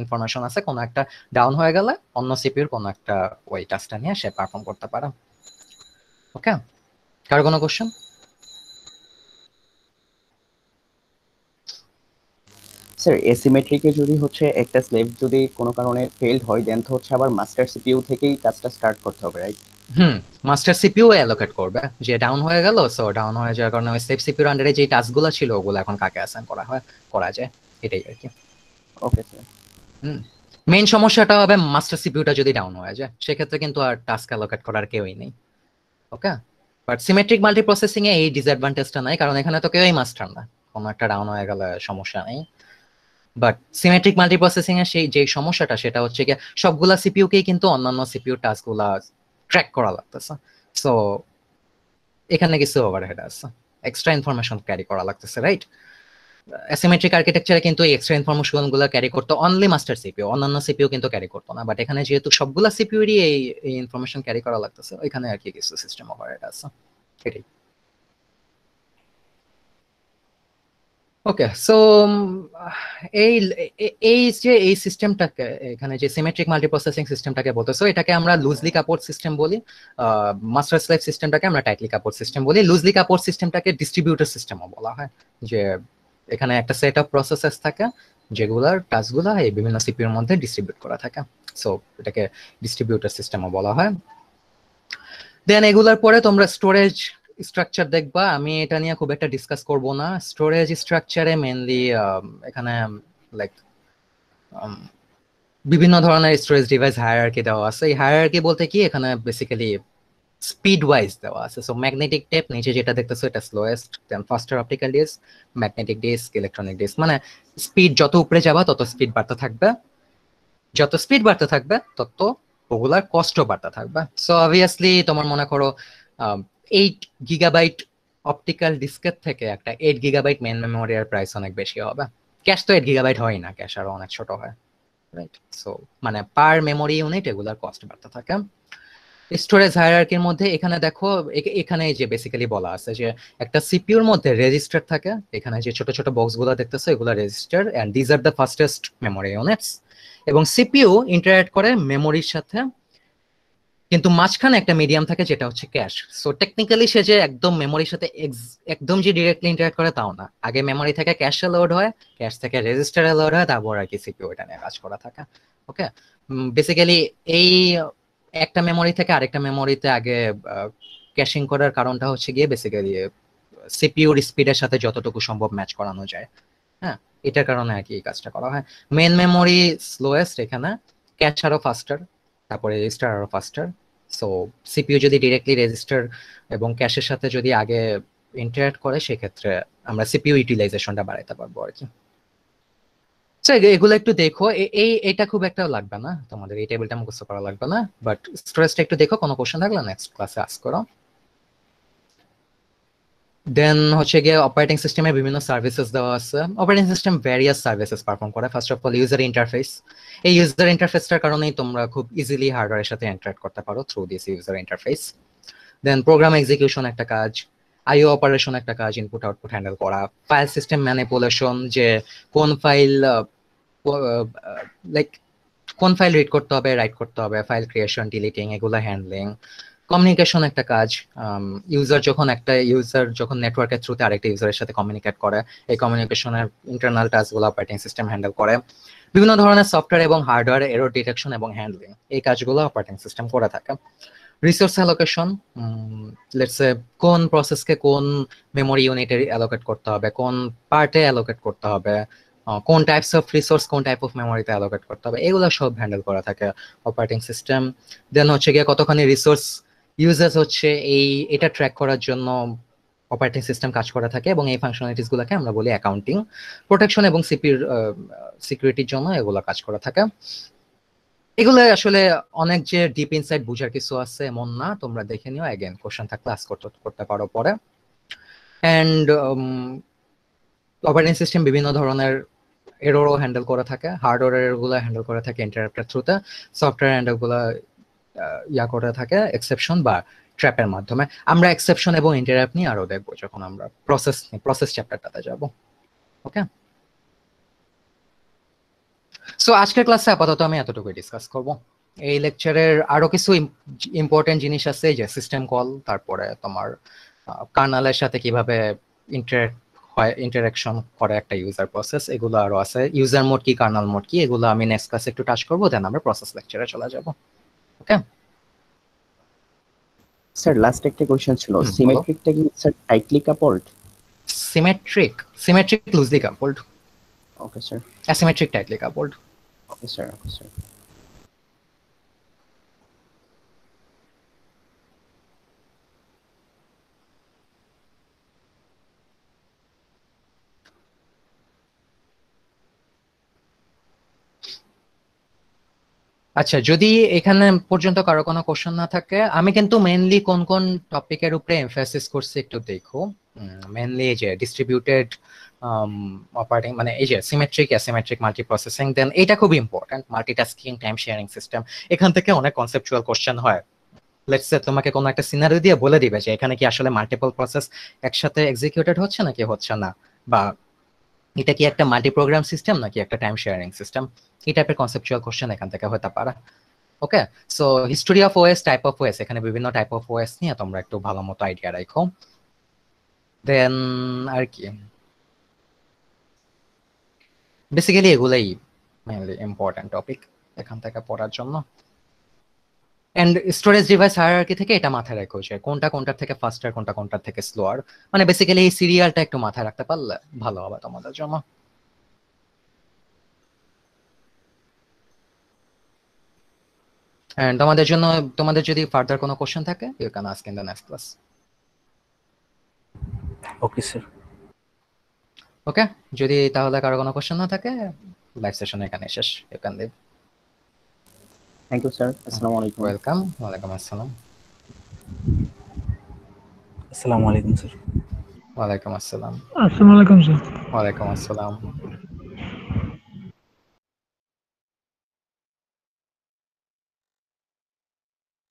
ইনফরমেশন আছে, কোনো একটা ডাউন হয়ে গেলে অন্য সিপিইউর কোনো একটা ওই টাস্কটা নিয়ে সে পারফর্ম করতে পারে। ওকে, কার কোনো কোশ্চেন? স্যার এসিমেট্রিকে যদি হচ্ছে একটা স্লেভ যদি কোনো কারণে ফেলড হয়, দেন তো হচ্ছে আবার মাস্টার সিপিইউ থেকেই কাজটা স্টার্ট করতে হবে, রাইট? মাস্টার সিপিইউ অ্যালোকেট করবে যে ডাউন হয়ে গেল, সো ডাউন হয়ে যাওয়ার কারণে ওই স্লেভ সিপিইউর আন্ডারে যে টাস্কগুলো ছিল ওগুলো এখন কাকে অ্যাসাইন করা যায়, এটাই আর কি। Okay sir. মেইন সমস্যাটা হবে মাস্টার সিপিইউটা যদি ডাউন হয়ে যায়, সেক্ষেত্রে কিন্তু আর টাস্ক অ্যালোকেট করার কেউই নেই। ওকে, বাট সিমেট্রিক মাল্টিপ্রসেসিং এ এই ডিসঅ্যাডভান্টেজটা নাই, কারণ এখানে তো কেউই মাস্টার না, কোনো একটা ডাউন হয়ে গেলে সমস্যা নেই। বাট সিমেট্রিক মাল্টিপ্রসেসিং এর সেই যে সমস্যাটা, সেটা হচ্ছে কি সবগুলা সিপিইউকেই কিন্তু অন্যান্য সিপিইউ টাস্কগুলা ট্র্যাক করা লাগতেছে। সো এখানে কিছু ওভারহেড আছে, এক্সট্রা ইনফরমেশন ক্যারি করা লাগতেছে, রাইট? অ্যাসিমেট্রিক আর্কিটেকচারে কিন্তু এই এক্সট্রা ইনফরমেশন গুলো ক্যারি করতো অনলি মাস্টার সিপিইউ, অন্যান্য সিপিইউ কিন্তু ক্যারি করতো না। বাট এখানে যেহেতু সবগুলা সিপিইউরই এই ইনফরমেশন ক্যারি করা লাগতেছে, ওইখানে আর কি কিছু সিস্টেম ওভারহেড আছে, এটাই। ওকে, সো এই এই সিস্টেমটাকে, এখানে যে সিমেট্রিক মাল্টিপ্রসেসিং সিস্টেমটাকে বলতেছো, এটাকে আমরা লুজলি কাপড় সিস্টেম বলি, মাস্টার স্লেভ সিস্টেমটাকে আমরা টাইটলি কাপড় সিস্টেম বলি। লুজলি কাপড় সিস্টেমটাকে ডিস্ট্রিবিউটর সিস্টেমও বলা হয়, যে এখানে একটা সেট অফ প্রসেসেস থাকে যেগুলার টাস্কগুলো এই বিভিন্ন সিপিইউর মধ্যে ডিস্ট্রিবিউট করা থাকে, সো এটাকে ডিস্ট্রিবিউটর সিস্টেমও বলা হয়। দেন এগুলার পরে তোমরা স্টোরেজ স্ট্রাকচার দেখবা, আমি এটা নিয়ে খুব একটা ডিসকাস করব না। স্টোরেজ স্ট্রাকচারে মেইনলি এখানে লাইক বিভিন্ন ধরনের স্টোরেজ ডিভাইস হায়ারার্কি দেওয়া আছে। এই হায়ারার্কি বলতে কি, এখানে বেসিক্যালি স্পিড ওয়াইজ দেওয়া আছে। সো ম্যাগনেটিক টেপ নিচে যেটা দেখতেছো এটা slowest, then faster optical disk, magnetic disk, electronic disk, মানে স্পিড যত উপরে যাবা তত স্পিড বাড়তে থাকবে, যত স্পিড বাড়তে থাকবে তত ওগুলার কষ্টও বাড়তে থাকবে। সো অবভিয়াসলি তোমার মনে করো 8 গিগাবাইট অপটিক্যাল ডিস্কের থেকে একটা 8 গিগাবাইট মেইন মেমোরিয়ার প্রাইস অনেক বেশি হবে। ক্যাশ তো 8 গিগাবাইট হয় না, ক্যাশ আরো অনেক ছোট হয়, রাইট? সো মানে পার মেমোরি ইউনিট এগুলার কস্ট বাড়তে থাকে। স্টোরেজ হায়ারার্কির মধ্যে এখানে দেখো, এখানে যে বেসিক্যালি বলা আছে যে একটা সিপিইউর মধ্যে রেজিস্টার থাকে, এখানে যে ছোট ছোট বক্সগুলো দেখতেছো এগুলো register, and these are the fastest memory units. এবং সিপিইউ ইন্টারঅ্যাক্ট করে মেমোরির সাথে, কিন্তু মাঝখানে একটা মিডিয়াম থাকে যেটা হচ্ছে ক্যাশ। সো টেকনিক্যালি সে যে একদম মেমোরির সাথে একদম যে ডিরেক্টলি ইন্টারঅ্যাক্ট করে তাও না, আগে মেমোরি থেকে ক্যাশে লোড হয়, ক্যাশ থেকে রেজিস্টারে লোড হয়, তারপর আর কি সিপিইউ এটা নিয়ে কাজ করা থাকে। ওকে, বেসিক্যালি এই একটা মেমোরি থেকে আরেকটা মেমোরিতে আগে ক্যাশিং করার কারণটা হচ্ছে গিয়ে বেসিক্যালি সিপিইউর স্পিডের সাথে যতটুকু সম্ভব ম্যাচ করানো যায়। হ্যাঁ, এটার কারণে আর কি এই কাজটা করা হয়। মেন মেমোরি স্লোয়েস্ট, এখানে ক্যাশ আরো ফাস্টার, তারপরে রেজিস্টার আরো ফাস্টার। সো সিপিইউ যদি ডিরেক্টলি রেজিস্টার এবং ক্যাশের সাথে যদি আগে ইন্টারঅ্যাক্ট করে, সেক্ষেত্রে আমরা সিপিইউ ইউটিলাইজেশনটা বাড়াইতে পারবো আর কি। সো এগুলো একটু দেখো, এটা খুব একটা লাগবে না তোমাদের, এই টেবিলটা মুখস্থ করা লাগবে না, বাট স্টোরেজটা একটু দেখো, কোনো কোশ্চেন থাকলে নেক্সট ক্লাসে আস্ক করো। দেন হচ্ছে গিয়ে অপারেটিং সিস্টেমে বিভিন্ন সার্ভিসেস দেওয়া আছে। Operating system various services perform করে। First of all user interface, এই ইউজার ইন্টারফেসটার কারণেই তোমরা খুব ইজিলি হার্ডওয়্যারের সাথে ইন্টারঅ্যাক্ট করতে পারো through this user interface. Then program execution একটা কাজ, আইও অপারেশন একটা কাজ, ইনপুট আউটপুট হ্যান্ডেল করা, ফাইল সিস্টেম ম্যানিপুলেশন, যে কোন ফাইল লাইক কোন ফাইল রিড করতে হবে, রাইট করতে হবে, ফাইল ক্রিয়েশন, ডিলিটিং, এগুলো হ্যান্ডলিং। কমিউনিকেশন একটা কাজ, ইউজার যখন নেটওয়ার্কের থ্রুতে আরেকটা ইউজারের সাথে কমিউনিকেট করে, এই কমিউনিকেশনের ইন্টারনাল টাস্কগুলো অপারেটিং সিস্টেম হ্যান্ডেল করে। বিভিন্ন ধরনের সফটওয়্যার এবং হার্ডওয়্যার এরর ডিটেকশন এবং হ্যান্ডলিং, এই কাজগুলো অপারেটিং সিস্টেম করে থাকে। রিসোর্স অ্যালোকেশন, লেটস সে কোন প্রসেসকে কোন মেমোরি ইউনিটে অ্যালোকেট করতে হবে, কোন পার্টে অ্যালোকেট করতে হবে, কোন টাইপস অফ রিসোর্স কোন টাইপ অফ মেমোরিতে অ্যালোকেট করতে হবে, এগুলো সব হ্যান্ডেল করা থাকে অপারেটিং সিস্টেম। দেন হচ্ছে গিয়ে কতখানি রিসোর্স ইউজেস হচ্ছে এটা ট্র্যাক করার জন্য অপারেটিং সিস্টেম কাজ করা থাকে, এবং এই ফাংশনালিটিস গুলোকে আমরা বলি অ্যাকাউন্টিং। প্রোটেকশন এবং সিকিউরিটির জন্য এগুলো কাজ করা থাকে। এগুলো আসলে অনেক যে ডিপ ইনসাইট বুঝার কিছু আছে এমন না, তোমরা দেখে নিও, অ্যাগেন কোশ্চেন থাকলে আস্ক করতে পারো পরে। অ্যান্ড অপারেটিং সিস্টেম বিভিন্ন ধরনের এররও হ্যান্ডেল করে থাকে, হার্ডওয়্যার এররগুলো হ্যান্ডেল করে থাকে ইন্টারাপ্টের থ্রুতে, সফটওয়্যার হ্যান্ডেলগুলো করে থাকে এক্সেপশন বা ট্র্যাপের মাধ্যমে। আমরা এক্সেপশন এবং ইন্টারাপ্ট নিয়ে আরো দেখবো যখন আমরা প্রসেস চ্যাপ্টারটাতে যাব। ওকে, সো আজকের ক্লাসে আপাতত আমি এতটুকুই ডিসকাস করব। এই লেকচারের আরো কিছু ইম্পর্টেন্ট জিনিস আছে, যে সিস্টেম কল, তারপরে তোমার কার্নালের সাথে কিভাবে ইন্টারাকশন করে একটা ইউজার প্রসেস, এগুলো আরো আছে। ইউজার মোড কি, কার্নাল মোড কি, এগুলো আমি নেক্সট ক্লাসে একটু টাচ করবো, দেন আমরা প্রসেস লেকচারে চলে যাব। ওকে স্যার, লাস্ট একটা কোশ্চেন ছিল, সিমেট্রিকটা কি sir tightly coupled? Symmetric loosely coupled. Okay sir. Asymmetric tightly coupled. ওকে স্যার, ওকে স্যার। আচ্ছা, যদি এখানে পর্যন্ত কারো কোনো কোশ্চেন না থাকে, আমি কিন্তু মেইনলি কোন কোন টপিকের উপরে এমফাসিস করছি একটু দেখো। মেইনলি যে ডিস্ট্রিবিউটেড অপারেটিং, মানে এই যে সিমেট্রিক, অ্যাসিমেট্রিক, মাল্টি প্রসেসিং, দেন এটা খুব important, multitasking, time sharing system. এখান থেকে অনেক কনসেপচুয়াল কোশ্চেন হয়। লেটস সে তোমাকে কোনো একটা সিনারিও দিয়ে বলে দিবে যে এখানে কি আসলে মাল্টিপল প্রসেস একসাথে এক্সিকিউটেড হচ্ছে নাকি হচ্ছে না, বা এটা কি একটা মাল্টি প্রোগ্রাম সিস্টেম নাকি একটা টাইম শেয়ারিং সিস্টেম, এই টাইপের কনসেপচুয়াল কোশ্চেন এখান থেকে হতে পারে। Okay, so history of OS, type of OS, এখানে বিভিন্ন টাইপ অফ ওএস নিয়ে তোমরা একটু ভালো মতো আইডিয়া রাখো। দেন আর কি, বেসিক্যালি এগুলাই মেইনলি ইম্পর্টেন্ট টপিক এখান থেকে পড়ার জন্য। এন্ড স্টোরেজ ডিভাইস হায়ারার্কি থেকে এটা মাথায় রাখো যে কোনটা কোনটার থেকে ফাস্টার, কোনটা কোনটার থেকে স্লোয়ার, মানে বেসিক্যালি এই সিরিয়ালটা একটু মাথায় রাখতে পারলে ভালো হবে তোমাদের জন্য। এন্ড তোমাদের যদি ফার্দার কোনো কোশ্চেন থাকে, you can ask in the next class. Okay sir. Okay, যদি তাহলে কারো কোনো কোশ্চেন না থাকে, লাইভ সেশন এখানে শেষ, you can leave. Thank you sir. আসসালামু আলাইকুম। ওয়েলকাম। ওয়ালাইকুম আসসালাম। আসসালামু আলাইকুম স্যার। ওয়ালাইকুম আসসালাম। আসসালামু আলাইকুম স্যার। ওয়ালাইকুম আসসালাম।